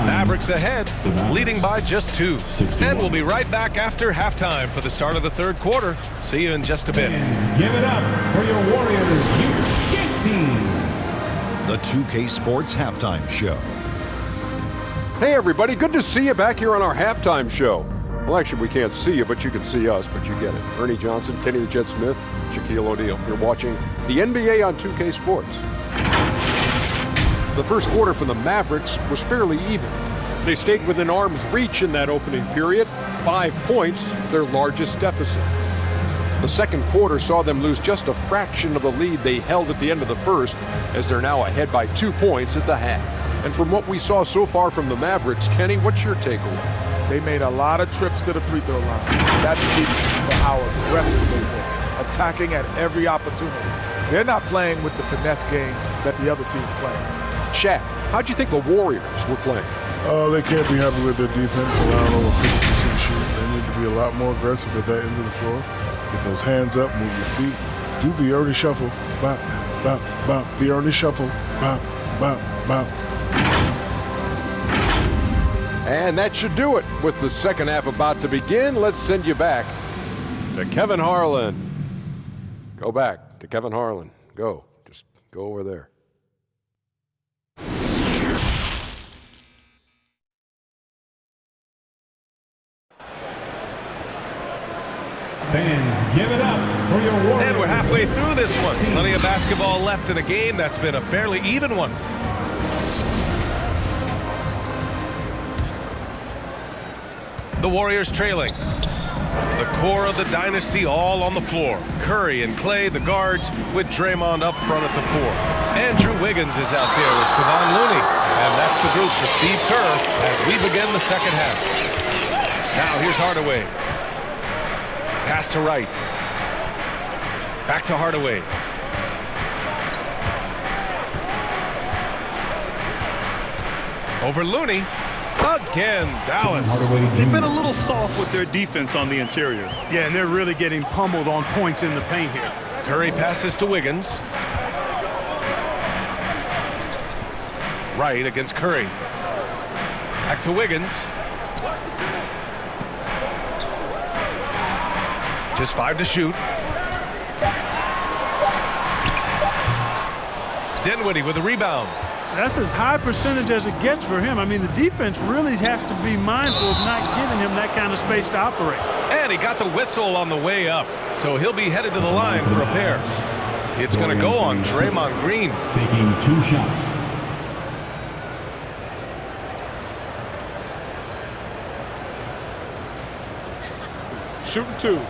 Mavericks ahead, leading by just 2. And we'll be right back after halftime for the start of the third quarter. See you in just a bit. Give it up for your Warriors. 15. The 2K Sports Halftime Show. Hey everybody, good to see you back here on our halftime show. Well, actually, we can't see you, but you can see us, but you get it. Ernie Johnson, Kenny the Jet Smith, Shaquille O'Neal. You're watching the NBA on 2K Sports. The first quarter for the Mavericks was fairly even. They stayed within arm's reach in that opening period. 5 points, their largest deficit. The second quarter saw them lose just a fraction of the lead they held at the end of the first, as they're now ahead by 2 points at the half. And from what we saw so far from the Mavericks, Kenny, what's your takeaway? They made a lot of trips to the free throw line. That speaks for how aggressive they were, attacking at every opportunity. They're not playing with the finesse game that the other team's playing. Shaq, how'd you think the Warriors were playing? They can't be happy with their defense, allowing over 50% shoot. They need to be a lot more aggressive at that end of the floor. Get those hands up, move your feet. Do the Ernie shuffle. Bop, bop, bop. The Ernie shuffle. Bop, bop, bop. And that should do it. With the second half about to begin, let's send you back to Kevin Harlan. Go back to Kevin Harlan. Go. Just go over there. Fans, give it up for your Warriors. And we're halfway through this one. Plenty of basketball left in a game that's been a fairly even one. The Warriors trailing. The core of the dynasty all on the floor. Curry and Klay, the guards, with Draymond up front at the 4. Andrew Wiggins is out there with Kevon Looney. And that's the group for Steve Kerr as we begin the second half. Now here's Hardaway. Pass to Wright. Back to Hardaway. Over Looney. Again, Dallas. They've been a little soft with their defense on the interior. Yeah, and they're really getting pummeled on points in the paint here. Curry passes to Wiggins. Wright against Curry. Back to Wiggins. Just 5 to shoot. Dinwiddie with the rebound. That's as high percentage as it gets for him. I mean, the defense really has to be mindful of not giving him that kind of space to operate. And he got the whistle on the way up, so he'll be headed to the line for a pair. It's going to go on Draymond Green. Taking 2 shots. Shooting 2.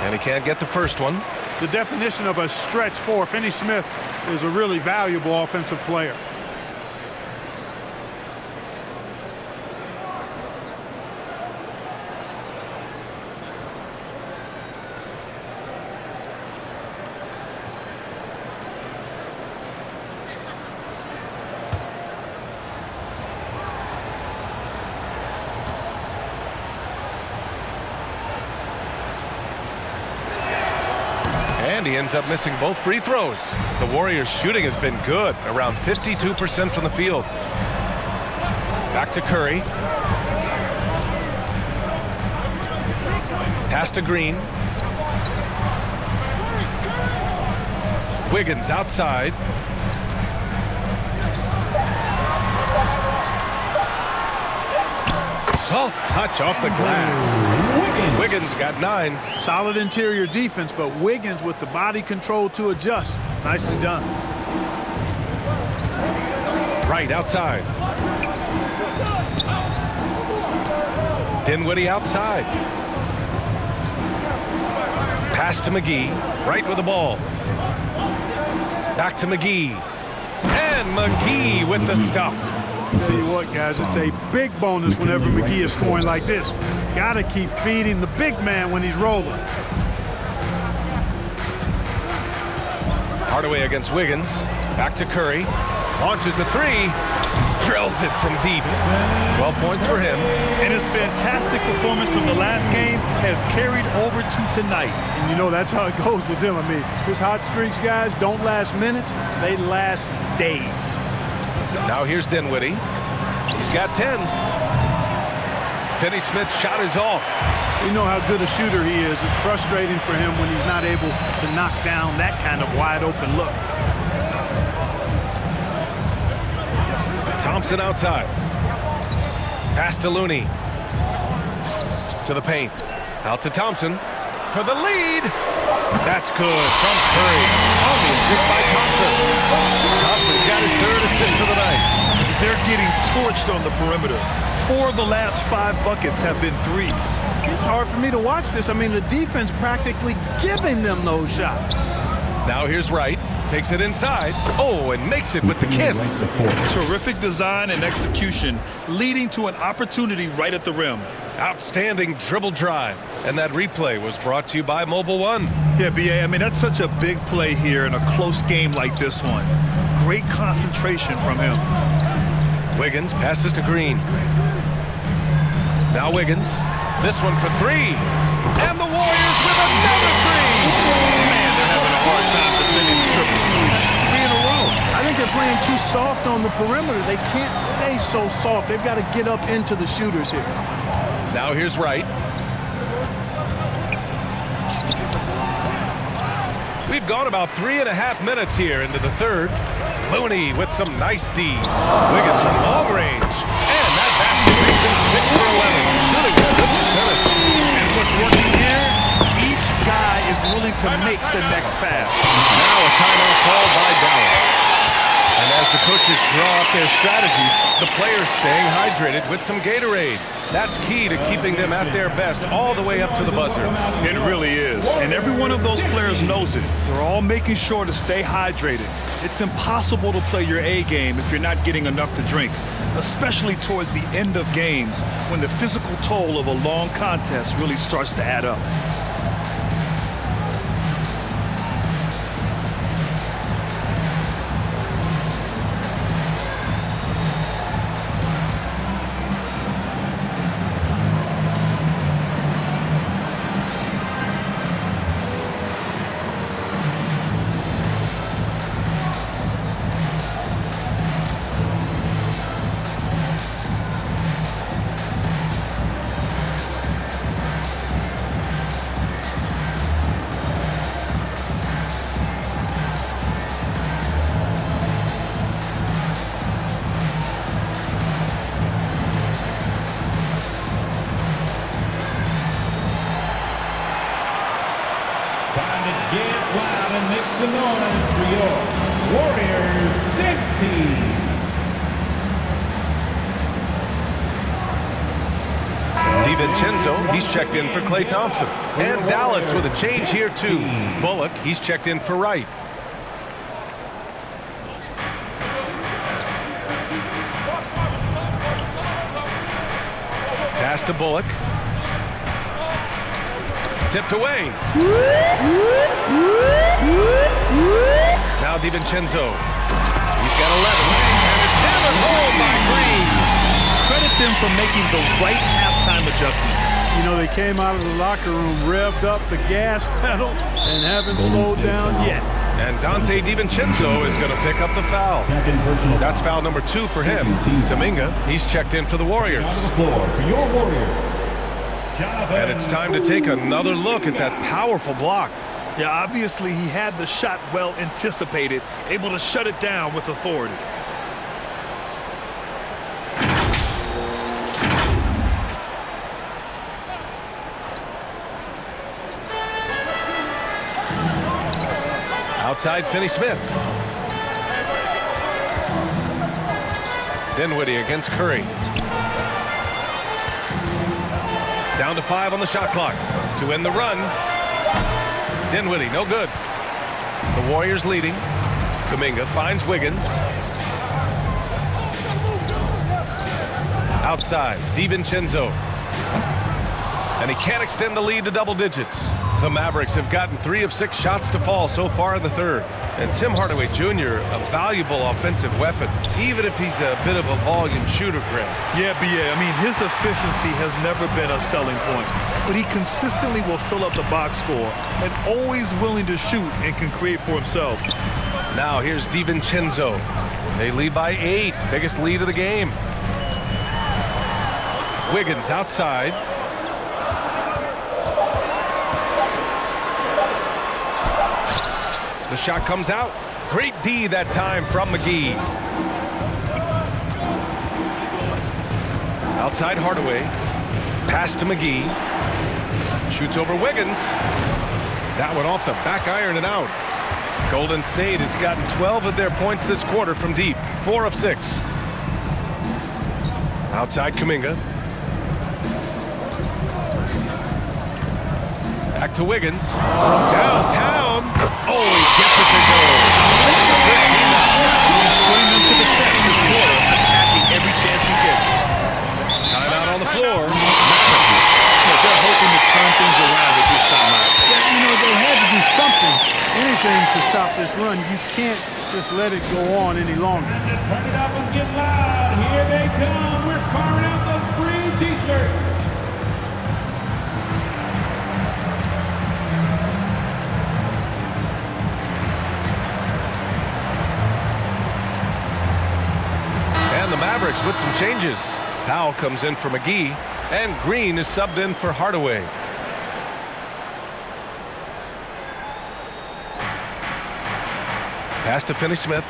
And he can't get the first one. The definition of a stretch 4. Finney Smith is a really valuable offensive player. And he ends up missing both free throws. The Warriors' shooting has been good, around 52% from the field. Back to Curry. Pass to Green. Wiggins outside. soft touch off the glass. Wiggins got 9. Solid interior defense, but Wiggins with the body control to adjust. Nicely done. Right outside. Dinwiddie outside. Pass to McGee. Right with the ball. Back to McGee. And McGee with the stuff. Tell you what, guys, it's a big bonus whenever McGee is scoring like this. Got to keep feeding the big man when he's rolling. Hardaway against Wiggins. Back to Curry. Launches a 3. Drills it from deep. 12 points for him. And his fantastic performance from the last game has carried over to tonight. And you know that's how it goes with him. I mean, his hot streaks, guys, don't last minutes. They last days. Now here's Dinwiddie. He's got 10. Finney-Smith's shot is off. We know how good a shooter he is. It's frustrating for him when he's not able to knock down that kind of wide-open look. Thompson outside. Pass to Looney. To the paint. Out to Thompson for the lead. That's good from Curry. On the assist by Thompson. Thompson's got his 3rd assist of the night. They're getting torched on the perimeter. 4 of the last 5 buckets have been threes. It's hard for me to watch this. I mean, the defense practically giving them those shots. Now here's Wright. Takes it inside. Oh, and makes it with the kiss. Terrific design and execution, leading to an opportunity right at the rim. Outstanding dribble drive. And that replay was brought to you by Mobile One. Yeah, B.A., I mean, that's such a big play here in a close game like this one. Great concentration from him. Wiggins passes to Green. Now Wiggins. This one for 3. And the Warriors with another 3. Man, they're having a hard time defending the triple. That's 3 in a row. I think they're playing too soft on the perimeter. They can't stay so soft. They've got to get up into the shooters here. Now here's Wright. We've gone about 3.5 minutes here into the 3rd. Looney with some nice D. Wiggins from long range. And that basket makes him 6 for 11. Shooting a good percentage. And what's working here, each guy is willing to make the next pass. Now a timeout called by Dallas. And as the coaches draw up their strategies, the players staying hydrated with some Gatorade. That's key to keeping them at their best all the way up to the buzzer. It really is. And every one of those players knows it. They're all making sure to stay hydrated. It's impossible to play your A game if you're not getting enough to drink, especially towards the end of games when the physical toll of a long contest really starts to add up. He's checked in for Klay Thompson. And Dallas with a change here too. Bullock, he's checked in for Wright. Pass to Bullock. Tipped away. Now DiVincenzo. He's got 11. And it's hammered home by Green. Credit them for making the right halftime adjustments. You know, they came out of the locker room, revved up the gas pedal, and haven't slowed down yet. And Dante DiVincenzo is going to pick up the foul. That's foul number 2 for him. Kuminga, he's checked in for the Warriors. And it's time to take another look at that powerful block. Yeah, obviously he had the shot well anticipated, able to shut it down with authority. Outside, Finney Smith. Dinwiddie against Curry. Down to 5 on the shot clock. To end the run. Dinwiddie, no good. The Warriors leading. Kuminga finds Wiggins. Outside, DiVincenzo. And he can't extend the lead to double digits. The Mavericks have gotten 3 of 6 shots to fall so far in the third. And Tim Hardaway Jr., a valuable offensive weapon, even if he's a bit of a volume shooter, Greg. Yeah, BA. I mean, his efficiency has never been a selling point, but he consistently will fill up the box score and always willing to shoot and can create for himself. Now here's DiVincenzo. They lead by 8, biggest lead of the game. Wiggins outside. The shot comes out. Great D that time from McGee. Outside Hardaway. Pass to McGee. Shoots over Wiggins. That one off the back iron and out. Golden State has gotten 12 of their points this quarter from deep. 4 of 6. Outside Kuminga. Back to Wiggins. From downtown. Oh, he gets it to go. 13 now. He's putting them to the test this quarter, attacking every chance he gets. Timeout on the floor. They're hoping to turn things around with this timeout. Yeah, you know, they had to do something, anything to stop this run. You can't just let it go on any longer. Turn it up and get loud. Here they come. We're firing out those free T-shirts. And the Mavericks with some changes. Powell comes in for McGee, and Green is subbed in for Hardaway. Pass to Finney Smith.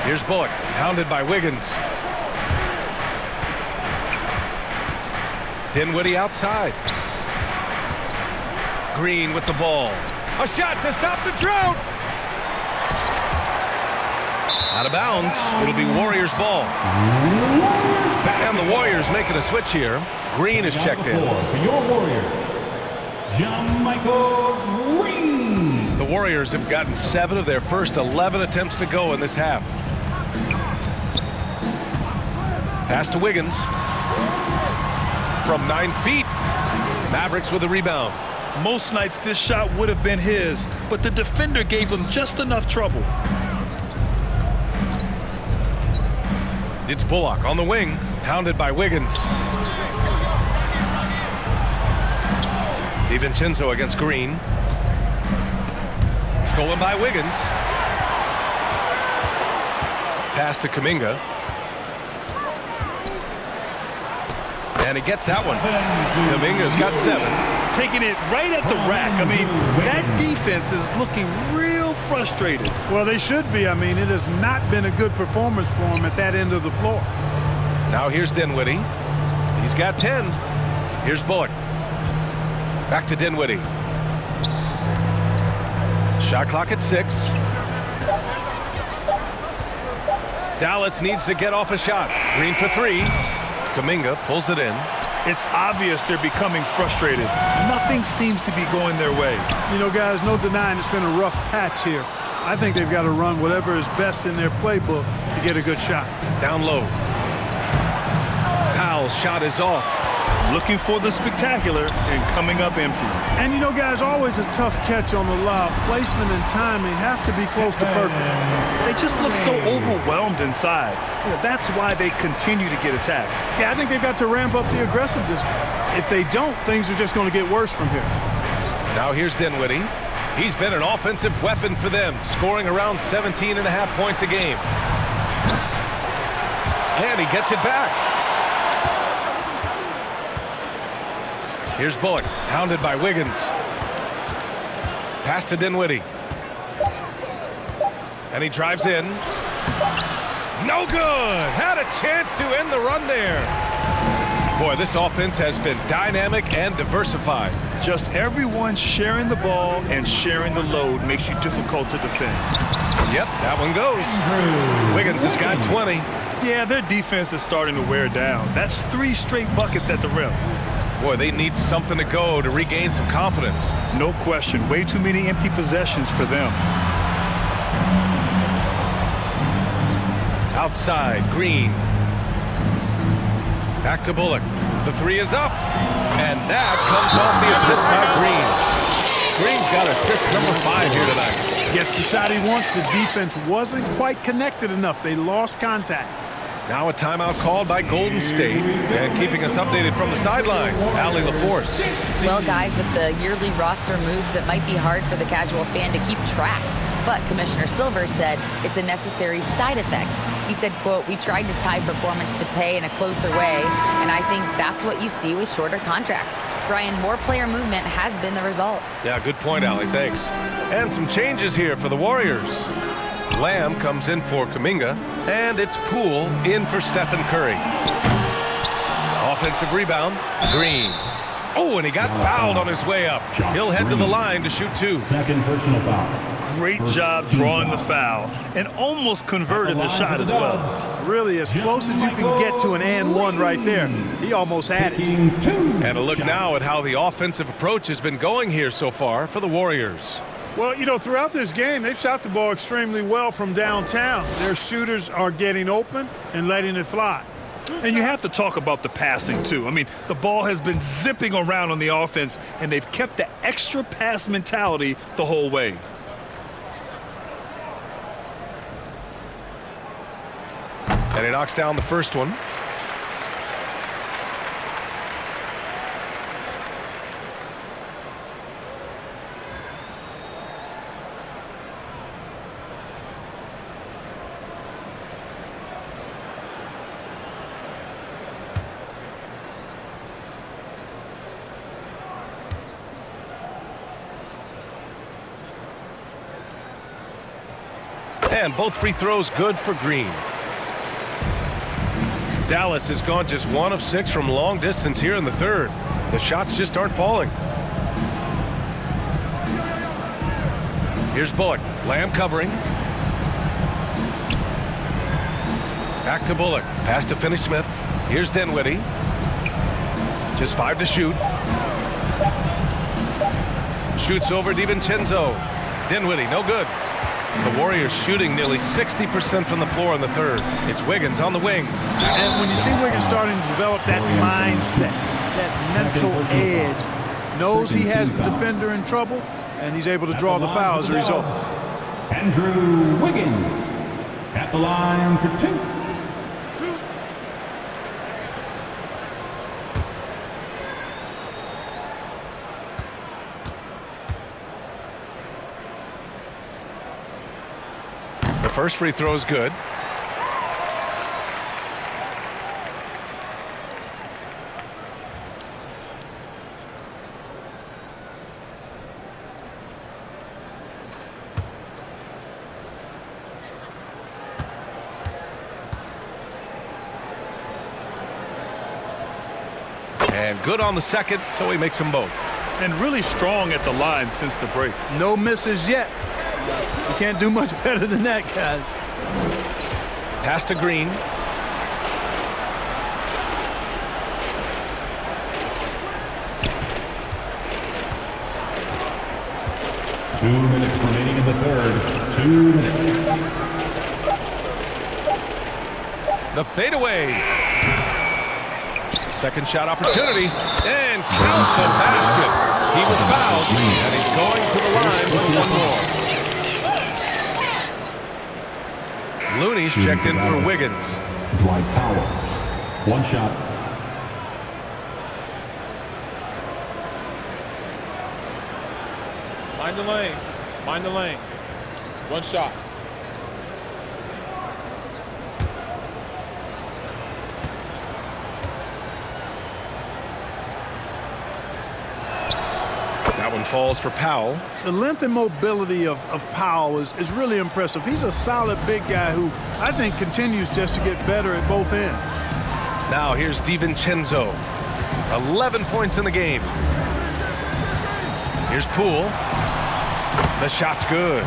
Here's Bullock, hounded by Wiggins. Dinwiddie outside. Green with the ball. A shot to stop the drought. Out of bounds. It'll be Warriors ball. And the Warriors making a switch here. Green is checked in. For your Warriors, Michael Green. The Warriors have gotten 7 of their first 11 attempts to go in this half. Pass to Wiggins. From 9 feet. Mavericks with a rebound. Most nights this shot would have been his, but the defender gave him just enough trouble. It's Bullock on the wing, hounded by Wiggins. DiVincenzo against Green. Stolen by Wiggins. Pass to Kuminga. And he gets that one. Kuminga's got 7. Taking it right at the rack. I mean, that defense is looking real frustrated. Well, they should be. I mean, it has not been a good performance for them at that end of the floor. Now here's Dinwiddie. He's got 10. Here's Bullock. Back to Dinwiddie. Shot clock at 6. Dallas needs to get off a shot. Green for 3. Kuminga pulls it in. It's obvious they're becoming frustrated. Nothing seems to be going their way. You know, guys, no denying it's been a rough patch here. I think they've got to run whatever is best in their playbook to get a good shot. Down low. Powell's shot is off. Looking for the spectacular and coming up empty. And you know, guys, always a tough catch on the lob. Placement and timing have to be close to perfect. They just look so overwhelmed inside. That's why they continue to get attacked. Yeah, I think they've got to ramp up the aggressiveness. If they don't, things are just going to get worse from here. Now here's Dinwiddie. He's been an offensive weapon for them, scoring around 17.5 points a game. And he gets it back. Here's Bullock, hounded by Wiggins. Pass to Dinwiddie. And he drives in. No good! Had a chance to end the run there. Boy, this offense has been dynamic and diversified. Just everyone sharing the ball and sharing the load makes you difficult to defend. Yep, that one goes. Wiggins has got 20. Yeah, their defense is starting to wear down. That's 3 straight buckets at the rim. Boy, they need something to go to regain some confidence. No question. Way too many empty possessions for them. Outside, Green. Back to Bullock. The 3 is up. And that comes off the assist by Green. Green's got assist number 5 here tonight. Gets the shot he wants. The defense wasn't quite connected enough. They lost contact. Now a timeout called by Golden State. And keeping us updated from the sideline, Allie LaForce. Well, guys, with the yearly roster moves, it might be hard for the casual fan to keep track. But Commissioner Silver said it's a necessary side effect. He said, quote, "We tried to tie performance to pay in a closer way, and I think that's what you see with shorter contracts." Brian, more player movement has been the result. Yeah, good point, Allie. Thanks. And some changes here for the Warriors. Lamb comes in for Kuminga, and it's Poole in for Stephen Curry. Offensive rebound, Green. Oh, and he got fouled on his way up. He'll head to the line to shoot 2. Second personal foul. Great job drawing the foul and almost converted the shot as well. Really, as close as you can get to an and one right there. He almost had it. And a look now at how the offensive approach has been going here so far for the Warriors. Well, you know, throughout this game, they've shot the ball extremely well from downtown. Their shooters are getting open and letting it fly. And you have to talk about the passing, too. I mean, the ball has been zipping around on the offense, and they've kept the extra pass mentality the whole way. And he knocks down the first one. And both free throws good for Green. Dallas has gone just 1 of 6 from long distance here in the third. The shots just aren't falling. Here's Bullock. Lamb covering. Back to Bullock. Pass to Finney-Smith. Here's Dinwiddie. Just 5 to shoot. Shoots over DiVincenzo. Dinwiddie, no good. The Warriors shooting nearly 60% from the floor in the third. It's Wiggins on the wing. And when you see Wiggins starting to develop that mindset, that mental edge, knows he has the defender in trouble, and he's able to draw the foul as a result. Andrew Wiggins at the line for 2. The first free throw is good. And good on the second, so he makes them both. And really strong at the line since the break. No misses yet. You can't do much better than that, guys. Pass to Green. Two minutes remaining in the third. 2 minutes. The fadeaway. Second shot opportunity. And counts the basket. He was fouled, and he's going to the line with one more. Looney's checked in for Wiggins. Dwight Powell. One shot. Mind the lanes. Mind the lanes. One shot. That one falls for Powell. The length and mobility of Powell is really impressive. He's a solid big guy who I think continues just to get better at both ends. Now here's DiVincenzo. 11 points in the game. Here's Poole. The shot's good.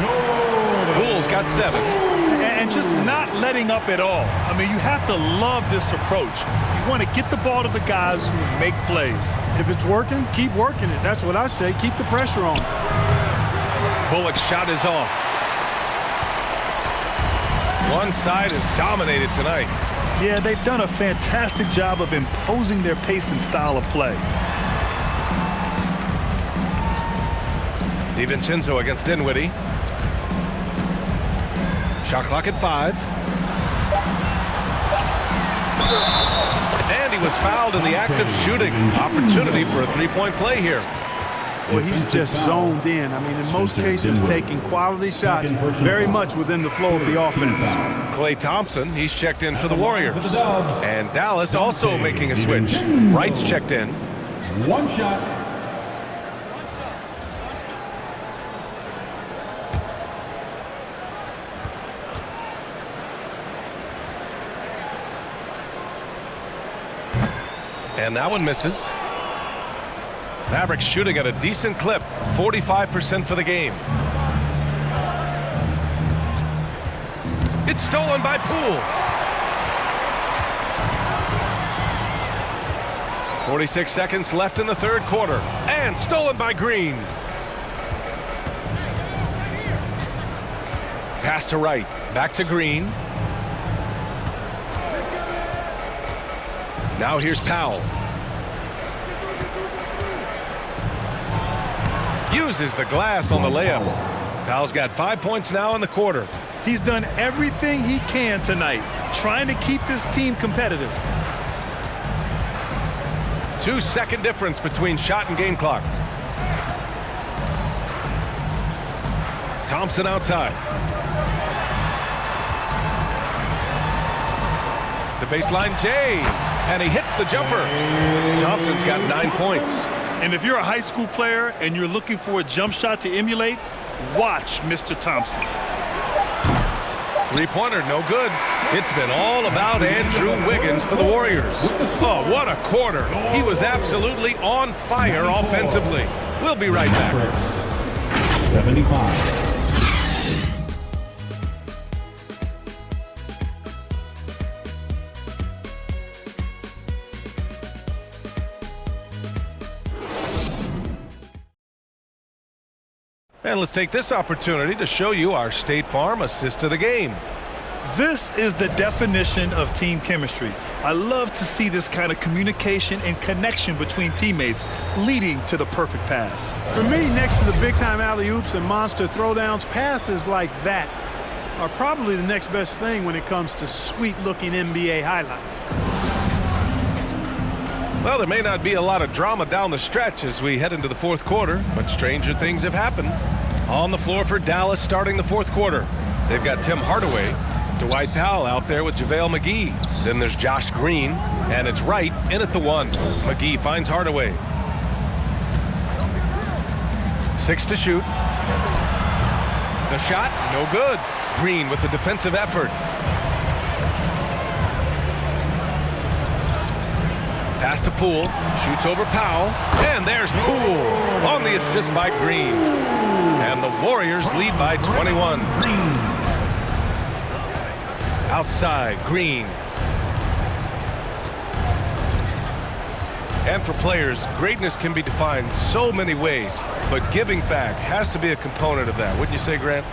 Poole's got 7. And just not letting up at all. I mean, you have to love this approach. You want to get the ball to the guys who make plays. If it's working, keep working it. That's what I say. Keep the pressure on. Bullock's shot is off. One side is dominated tonight. Yeah, they've done a fantastic job of imposing their pace and style of play. DiVincenzo against Dinwiddie. Shot clock at 5. And he was fouled in the act of shooting. Opportunity for a three-point play here. Well, he's just zoned in. I mean, in most cases, taking quality shots very much within the flow of the offense. Klay Thompson, he's checked in for the Warriors. And Dallas also making a switch. Wright's checked in. One shot. And that one misses. Mavericks shooting at a decent clip, 45% for the game. It's stolen by Poole. 46 seconds left in the third quarter. And stolen by Green. Pass to Wright. Back to Green. Now here's Powell. Uses the glass on the layup. Powell's got 5 points now in the quarter. He's done everything he can tonight, trying to keep this team competitive. 2-second difference between shot and game clock. Thompson outside. The baseline J. And he hits the jumper. Thompson's got 9 points. And if you're a high school player and you're looking for a jump shot to emulate, watch Mr. Thompson. Three-pointer, no good. It's been all about Andrew Wiggins for the Warriors. Oh, what a quarter. He was absolutely on fire offensively. We'll be right back. 75. And let's take this opportunity to show you our State Farm assist to the game. This is the definition of team chemistry. I love to see this kind of communication and connection between teammates leading to the perfect pass. For me, next to the big-time alley-oops and monster throwdowns, passes like that are probably the next best thing when it comes to sweet-looking NBA highlights. Well, there may not be a lot of drama down the stretch as we head into the fourth quarter, but stranger things have happened. On the floor for Dallas starting the fourth quarter. They've got Tim Hardaway, Dwight Powell out there with JaVale McGee. Then there's Josh Green, and it's Wright in at the 1. McGee finds Hardaway. 6 to shoot. The shot, no good. Green with the defensive effort. Pass to Poole, shoots over Powell, and there's Poole on the assist by Green. And the Warriors lead by 21. Outside, Green. And for players, greatness can be defined so many ways, but giving back has to be a component of that. Wouldn't you say, Grant?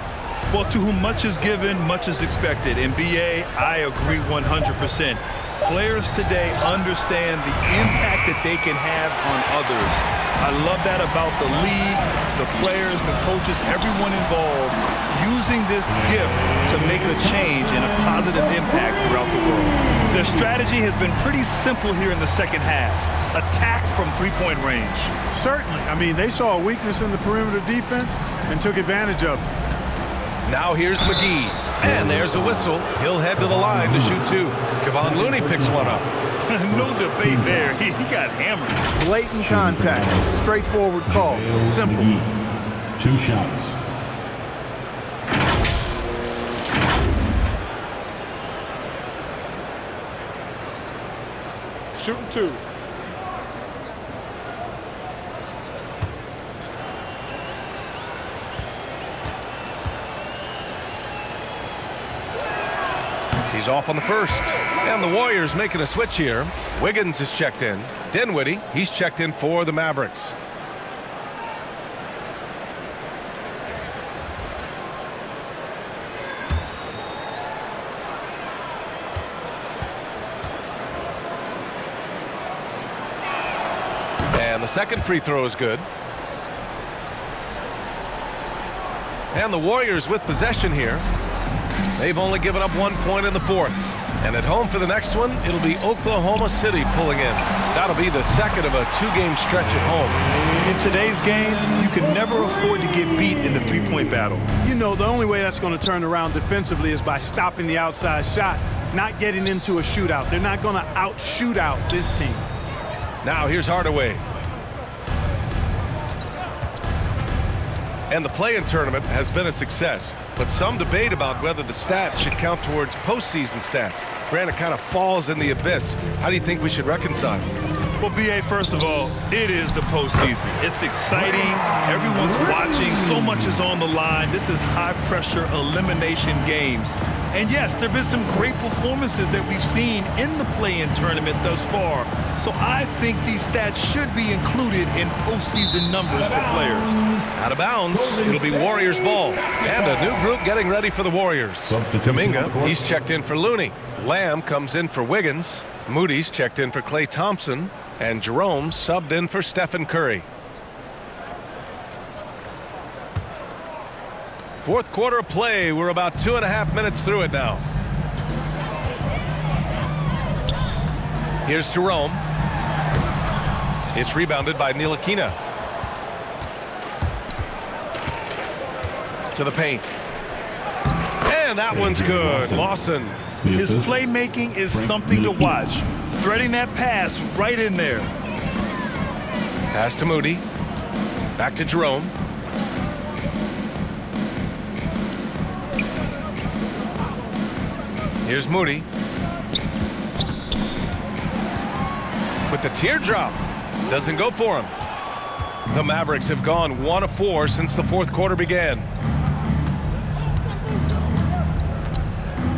Well, to whom much is given, much is expected. In BA, I agree 100%. Players today understand the impact that they can have on others. I love that about the league, the players, the coaches, everyone involved, using this gift to make a change and a positive impact throughout the world. Their strategy has been pretty simple here in the second half. Attack from three-point range. Certainly. I mean, they saw a weakness in the perimeter defense and took advantage of it. Now here's McGee. And there's a whistle. He'll head to the line to shoot 2. Kevon Looney picks one up. No debate there. He got hammered. Blatant contact. Straightforward call. Simple. 2 shots. Shooting 2. He's off on the first. And the Warriors making a switch here. Wiggins is checked in. Dinwiddie, he's checked in for the Mavericks. And the second free throw is good. And the Warriors with possession here. They've only given up 1 point in the fourth. And at home for the next one, it'll be Oklahoma City pulling in. That'll be the second of a 2-game stretch at home. In today's game, you can never afford to get beat in the three-point battle. You know, the only way that's going to turn around defensively is by stopping the outside shot, not getting into a shootout. They're not going to out-shoot out this team. Now here's Hardaway. And the play-in tournament has been a success, but some debate about whether the stats should count towards postseason stats. Grant, it kind of falls in the abyss. How do you think we should reconcile? Well, B.A., first of all, it is the postseason. It's exciting. Everyone's watching. So much is on the line. This is high-pressure elimination games. And, yes, there have been some great performances that we've seen in the play-in tournament thus far. So I think these stats should be included in postseason numbers for players. Out of bounds. It'll be Warriors ball. And a new group getting ready for the Warriors. Kuminga, he's checked in for Looney. Lamb comes in for Wiggins. Moody's checked in for Klay Thompson. And Jerome subbed in for Stephen Curry. Fourth quarter of play. We're about 2.5 minutes through it now. Here's Jerome. It's rebounded by Ntilikina. To the paint. And that one's good. Lawson. His playmaking is something to watch. Threading that pass right in there. Pass to Moody. Back to Jerome. Here's Moody. With the teardrop. Doesn't go for him. The Mavericks have gone 1 of 4 since the fourth quarter began.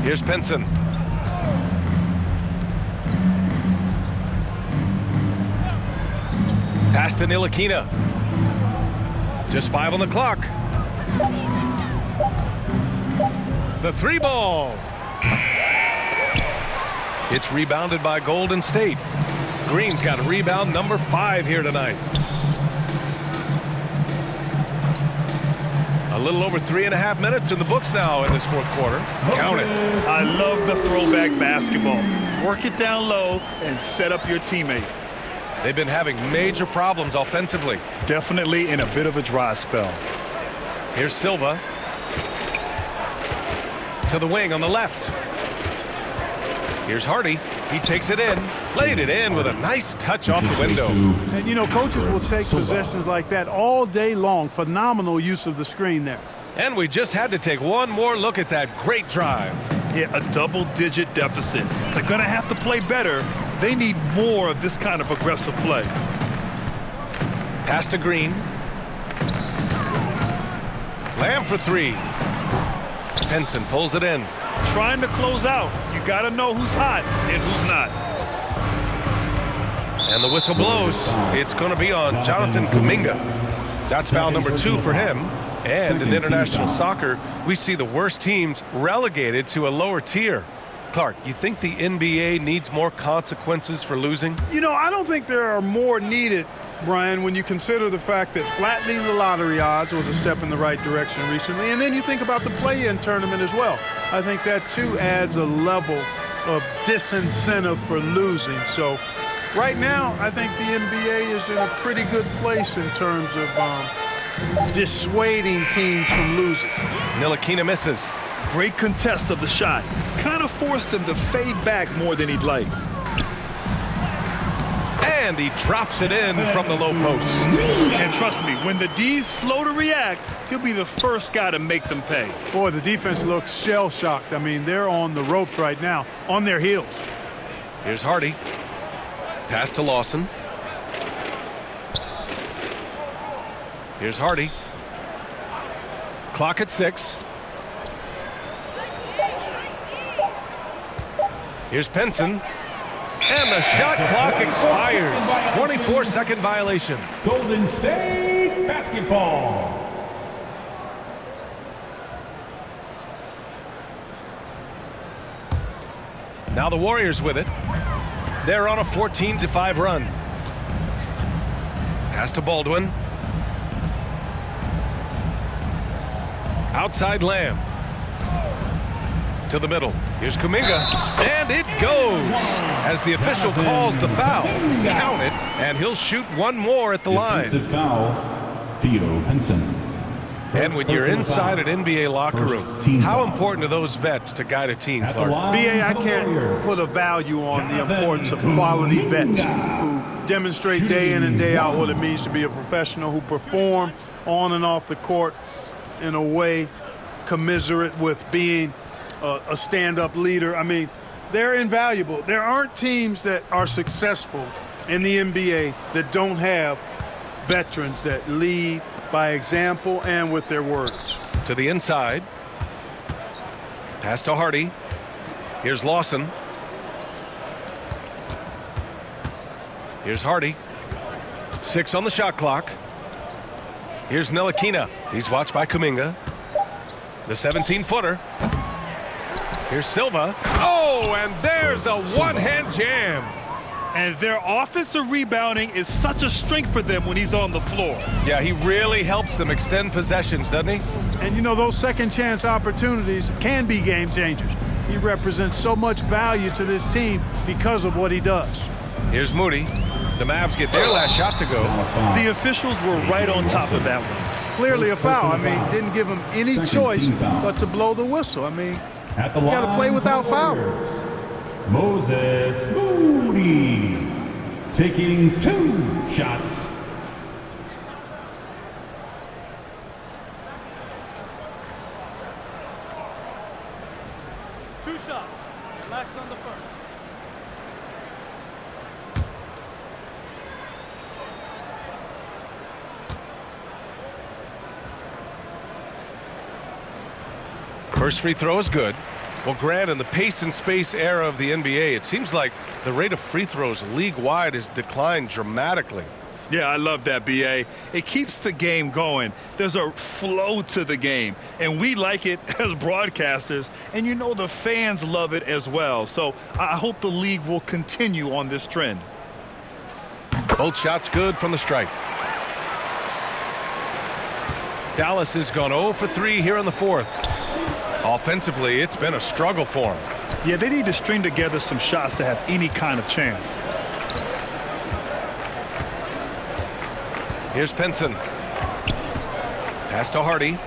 Here's Pinson. Pass to Ntilikina. Just 5 on the clock. The 3 ball. It's rebounded by Golden State. Green's got rebound number 5 here tonight. A little over 3.5 minutes in the books now in this fourth quarter. Count it. I love the throwback basketball. Work it down low and set up your teammate. They've been having major problems offensively. Definitely in a bit of a dry spell. Here's Silva. To the wing on the left. Here's Hardy. He takes it in. Laid it in with a nice touch off the window. And, you know, coaches will take possessions like that all day long. Phenomenal use of the screen there. And we just had to take one more look at that great drive. Yeah, a double-digit deficit. They're going to have to play better. They need more of this kind of aggressive play. Pass to Green. Lamb for 3. Pinson pulls it in. Trying to close out. You got to know who's hot and who's not. And the whistle blows. It's going to be on Jonathan Kuminga. That's foul number 2 for him. And in international soccer, we see the worst teams relegated to a lower tier. Clark, you think the NBA needs more consequences for losing? You know, I don't think there are more needed, Brian, when you consider the fact that flattening the lottery odds was a step in the right direction recently. And then you think about the play-in tournament as well. I think that, too, adds a level of disincentive for losing. So right now, I think the NBA is in a pretty good place in terms of dissuading teams from losing. Ntilikina misses. Great contest of the shot. Kind of forced him to fade back more than he'd like. And he drops it in from the low post. And trust me, when the D's slow to react, he'll be the first guy to make them pay. Boy, the defense looks shell-shocked. I mean, they're on the ropes right now, on their heels. Here's Hardy. Pass to Lawson. Here's Hardy. Clock at 6. Here's Pinson. And the shot clock expires. 24-second violation. Golden State basketball. Now the Warriors with it. They're on a 14-5 run. Pass to Baldwin. Outside Lamb. To the middle. Here's Kuminga. And it goes as the official calls the foul. Count it, and he'll shoot one more at the line. Defensive foul, Theo Pinson. And when you're inside an NBA locker room, how important are those vets to guide a team, Clark? BA, I can't put a value on the importance of quality vets who demonstrate day in and day out what it means to be a professional, who perform on and off the court in a way commensurate with being a stand-up leader. I mean, they're invaluable. There aren't teams that are successful in the NBA that don't have veterans that lead by example and with their words. To the inside. Pass to Hardy. Here's Lawson. Here's Hardy. 6 on the shot clock. Here's Ntilikina. He's watched by Kuminga. The 17-footer. Here's Silva. Oh, and there's a one-hand jam. And their offensive rebounding is such a strength for them when he's on the floor. Yeah, he really helps them extend possessions, doesn't he? And, you know, those second-chance opportunities can be game changers. He represents so much value to this team because of what he does. Here's Moody. The Mavs get their last shot to go. The officials were right on top of that one. Clearly a foul. I mean, didn't give him any choice but to blow the whistle. I mean, you got to play without fouling. Moses Moody taking 2 shots. Two shots. Relax on the first. First free throw is good. Well, Grant, in the pace and space era of the NBA, it seems like the rate of free throws league-wide has declined dramatically. Yeah, I love that, B.A. It keeps the game going. There's a flow to the game, and we like it as broadcasters, and you know the fans love it as well. So I hope the league will continue on this trend. Both shots good from the stripe. Dallas has gone 0 for 3 here in the fourth. Offensively, it's been a struggle for them. Yeah, they need to string together some shots to have any kind of chance. Here's Pinson. Pass to Hardy.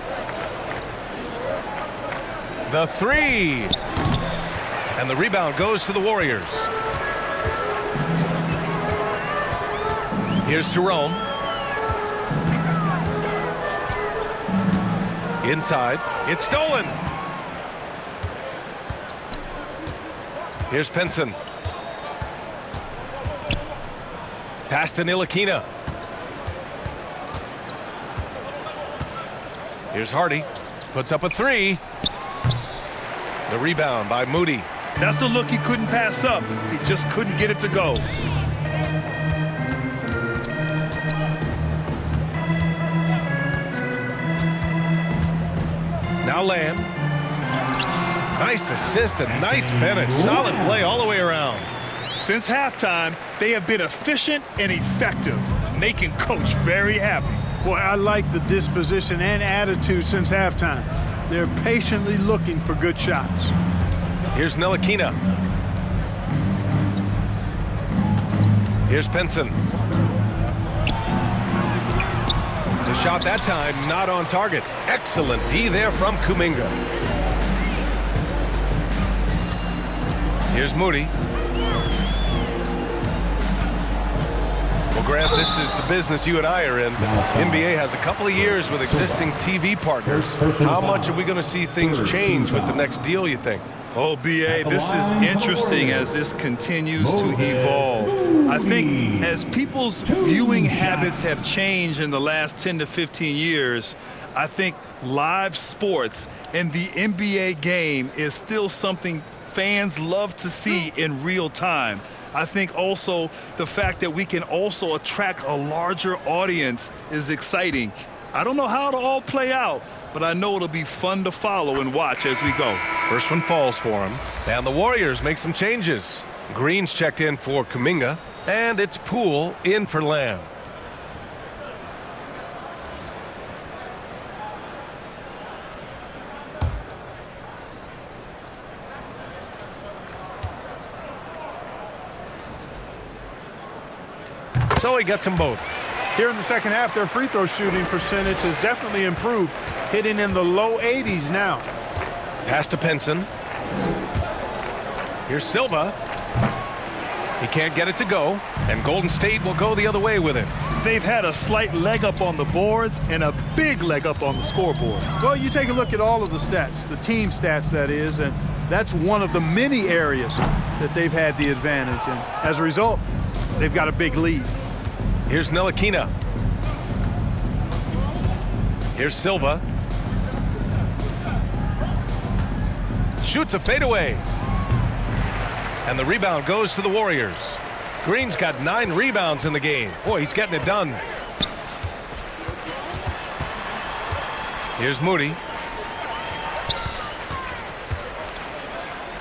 The 3. And the rebound goes to the Warriors. Here's Jerome. Inside. It's stolen. Here's Pinson. Pass to Ntilikina. Here's Hardy. Puts up a 3. The rebound by Moody. That's a look he couldn't pass up. He just couldn't get it to go. Now Lamb. Nice assist and nice finish. Solid play all the way around. Since halftime, they have been efficient and effective, making Coach very happy. Boy, I like the disposition and attitude since halftime. They're patiently looking for good shots. Here's Ntilikina. Here's Pinson. The shot that time not on target. Excellent D there from Kuminga. Here's Moody. Well, Grant, this is the business you and I are in. NBA has a couple of years with existing TV partners. How much are we going to see things change with the next deal, you think? Oh, B.A., this is interesting as this continues to evolve. I think as people's viewing habits have changed in the last 10 to 15 years, I think live sports and the NBA game is still something fans love to see in real time. I think also the fact that we can also attract a larger audience is exciting. I don't know how it'll all play out, but I know it'll be fun to follow and watch as we go. First one falls for him. And the Warriors make some changes. Green's checked in for Kuminga, and it's Poole in for Lamb. So he gets them both. Here in the second half, their free throw shooting percentage has definitely improved, hitting in the low 80s now. Pass to Pinson. Here's Silva. He can't get it to go, and Golden State will go the other way with it. They've had a slight leg up on the boards and a big leg up on the scoreboard. Well, you take a look at all of the stats, the team stats that is, and that's one of the many areas that they've had the advantage. And as a result, they've got a big lead. Here's Ntilikina. Here's Silva. Shoots a fadeaway. And the rebound goes to the Warriors. Green's got 9 rebounds in the game. Boy, he's getting it done. Here's Moody.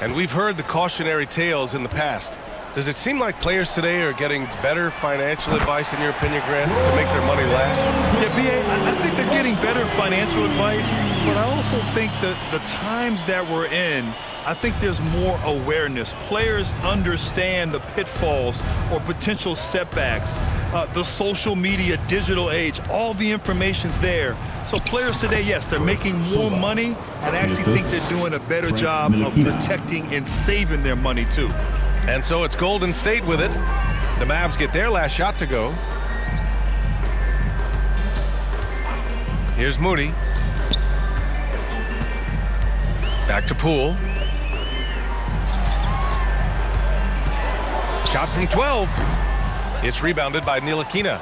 And we've heard the cautionary tales in the past. Does it seem like players today are getting better financial advice, in your opinion, Grant, to make their money last? Yeah, B.A., I think they're getting better financial advice, but I also think that the times that we're in, I think there's more awareness. Players understand the pitfalls or potential setbacks, the social media, digital age, all the information's there. So players today, yes, they're making more money, and I actually think they're doing a better job of protecting and saving their money, too. And so it's Golden State with it. The Mavs get their last shot to go. Here's Moody. Back to Poole. Shot from 12. It's rebounded by Ntilikina.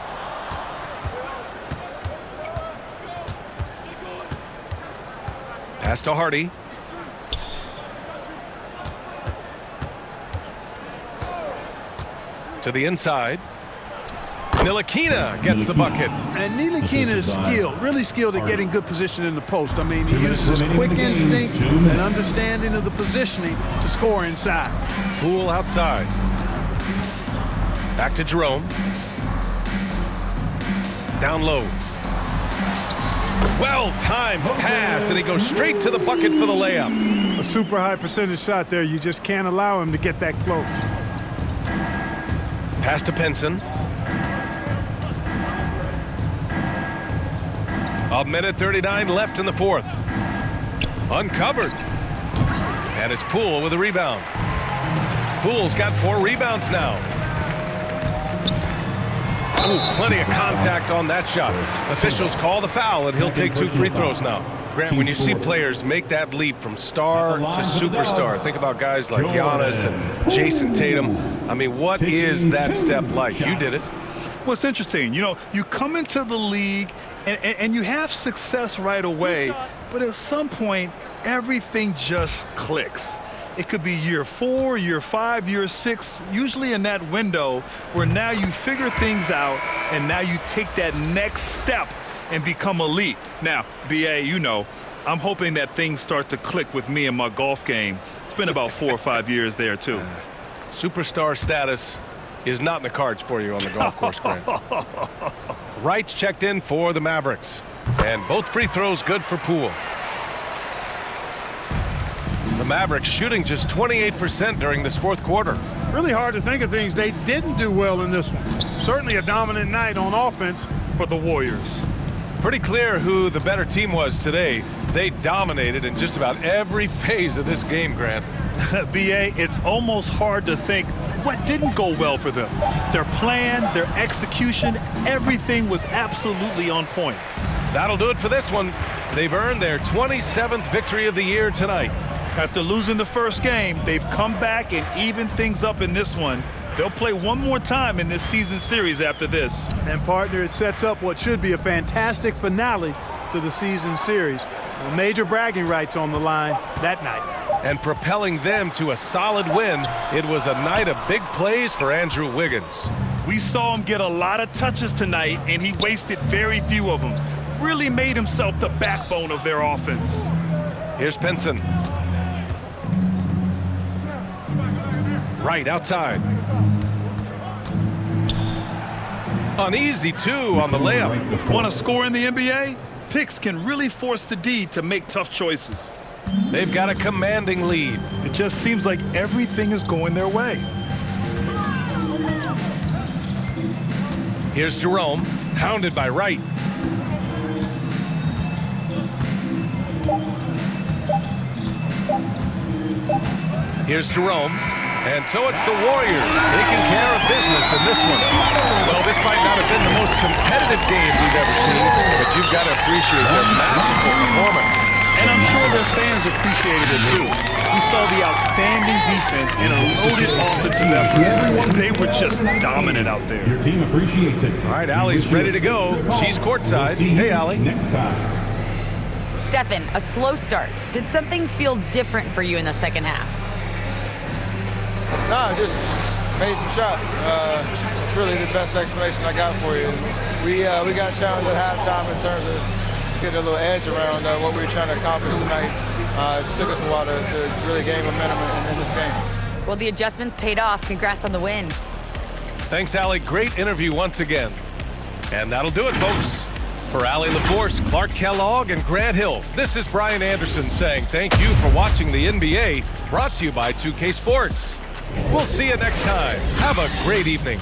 Pass to Hardy. To the inside. Ntilikina gets the bucket. And Ntilikina is skilled, really skilled at getting good position in the post. I mean, he uses his quick instinct and understanding of the positioning to score inside. Poole outside. Back to Jerome. Down low. Well-timed pass, and he goes straight to the bucket for the layup. A super high percentage shot there. You just can't allow him to get that close. Pass to Pinson. A minute 39 left in the fourth. Uncovered. And it's Poole with a rebound. Poole's got 4 rebounds now. Ooh, plenty of contact on that shot. Officials call the foul, and he'll take 2 free throws now. Grant, when you see players make that leap from star to superstar, think about guys like Giannis and Jason Tatum. I mean, what is that step like? You did it. Well, it's interesting. You know, you come into the league and you have success right away, but at some point, everything just clicks. It could be year 4, year 5, year 6, usually in that window where now you figure things out and now you take that next step and become elite. Now, B.A., you know, I'm hoping that things start to click with me in my golf game. It's been about 4 or 5 years there, too. Superstar status is not in the cards for you on the golf course, Grant. Wright's checked in for the Mavericks. And both free throws good for Poole. The Mavericks shooting just 28% during this fourth quarter. Really hard to think of things they didn't do well in this one. Certainly a dominant night on offense for the Warriors. Pretty clear who the better team was today. They dominated in just about every phase of this game, Grant. B.A., it's almost hard to think what didn't go well for them. Their plan, their execution, everything was absolutely on point. That'll do it for this one. They've earned their 27th victory of the year tonight. After losing the first game, they've come back and evened things up in this one. They'll play one more time in this season series after this. And partner, it sets up what should be a fantastic finale to the season series. Well, major bragging rights on the line that night. And propelling them to a solid win, it was a night of big plays for Andrew Wiggins. We saw him get a lot of touches tonight, and he wasted very few of them. Really made himself the backbone of their offense. Here's Pinson. Right outside. An easy two on the layup. Want to score in the NBA? Picks can really force the D to make tough choices. They've got a commanding lead. It just seems like everything is going their way. Here's Jerome, hounded by Wright. Here's Jerome. And so it's the Warriors taking care of business in this one. Well, this might not have been the most competitive game we've ever seen, but you've got to appreciate their masterful performance. And I'm sure their fans appreciated it too. We saw the outstanding defense and a loaded offensive effort. They were just dominant out there. Your team appreciates it. All right, Allie's ready to go. She's courtside. Hey, Allie. Next time. Stephen, a slow start. Did something feel different for you in the second half? No, just made some shots. It's really the best explanation I got for you. We got challenged at halftime in terms of getting a little edge around what we were trying to accomplish tonight. It took us a while to really gain momentum in this game. Well, the adjustments paid off. Congrats on the win. Thanks, Allie. Great interview once again. And that'll do it, folks. For Allie LaForce, Clark Kellogg, and Grant Hill, this is Brian Anderson saying thank you for watching the NBA, brought to you by 2K Sports. We'll see you next time. Have a great evening.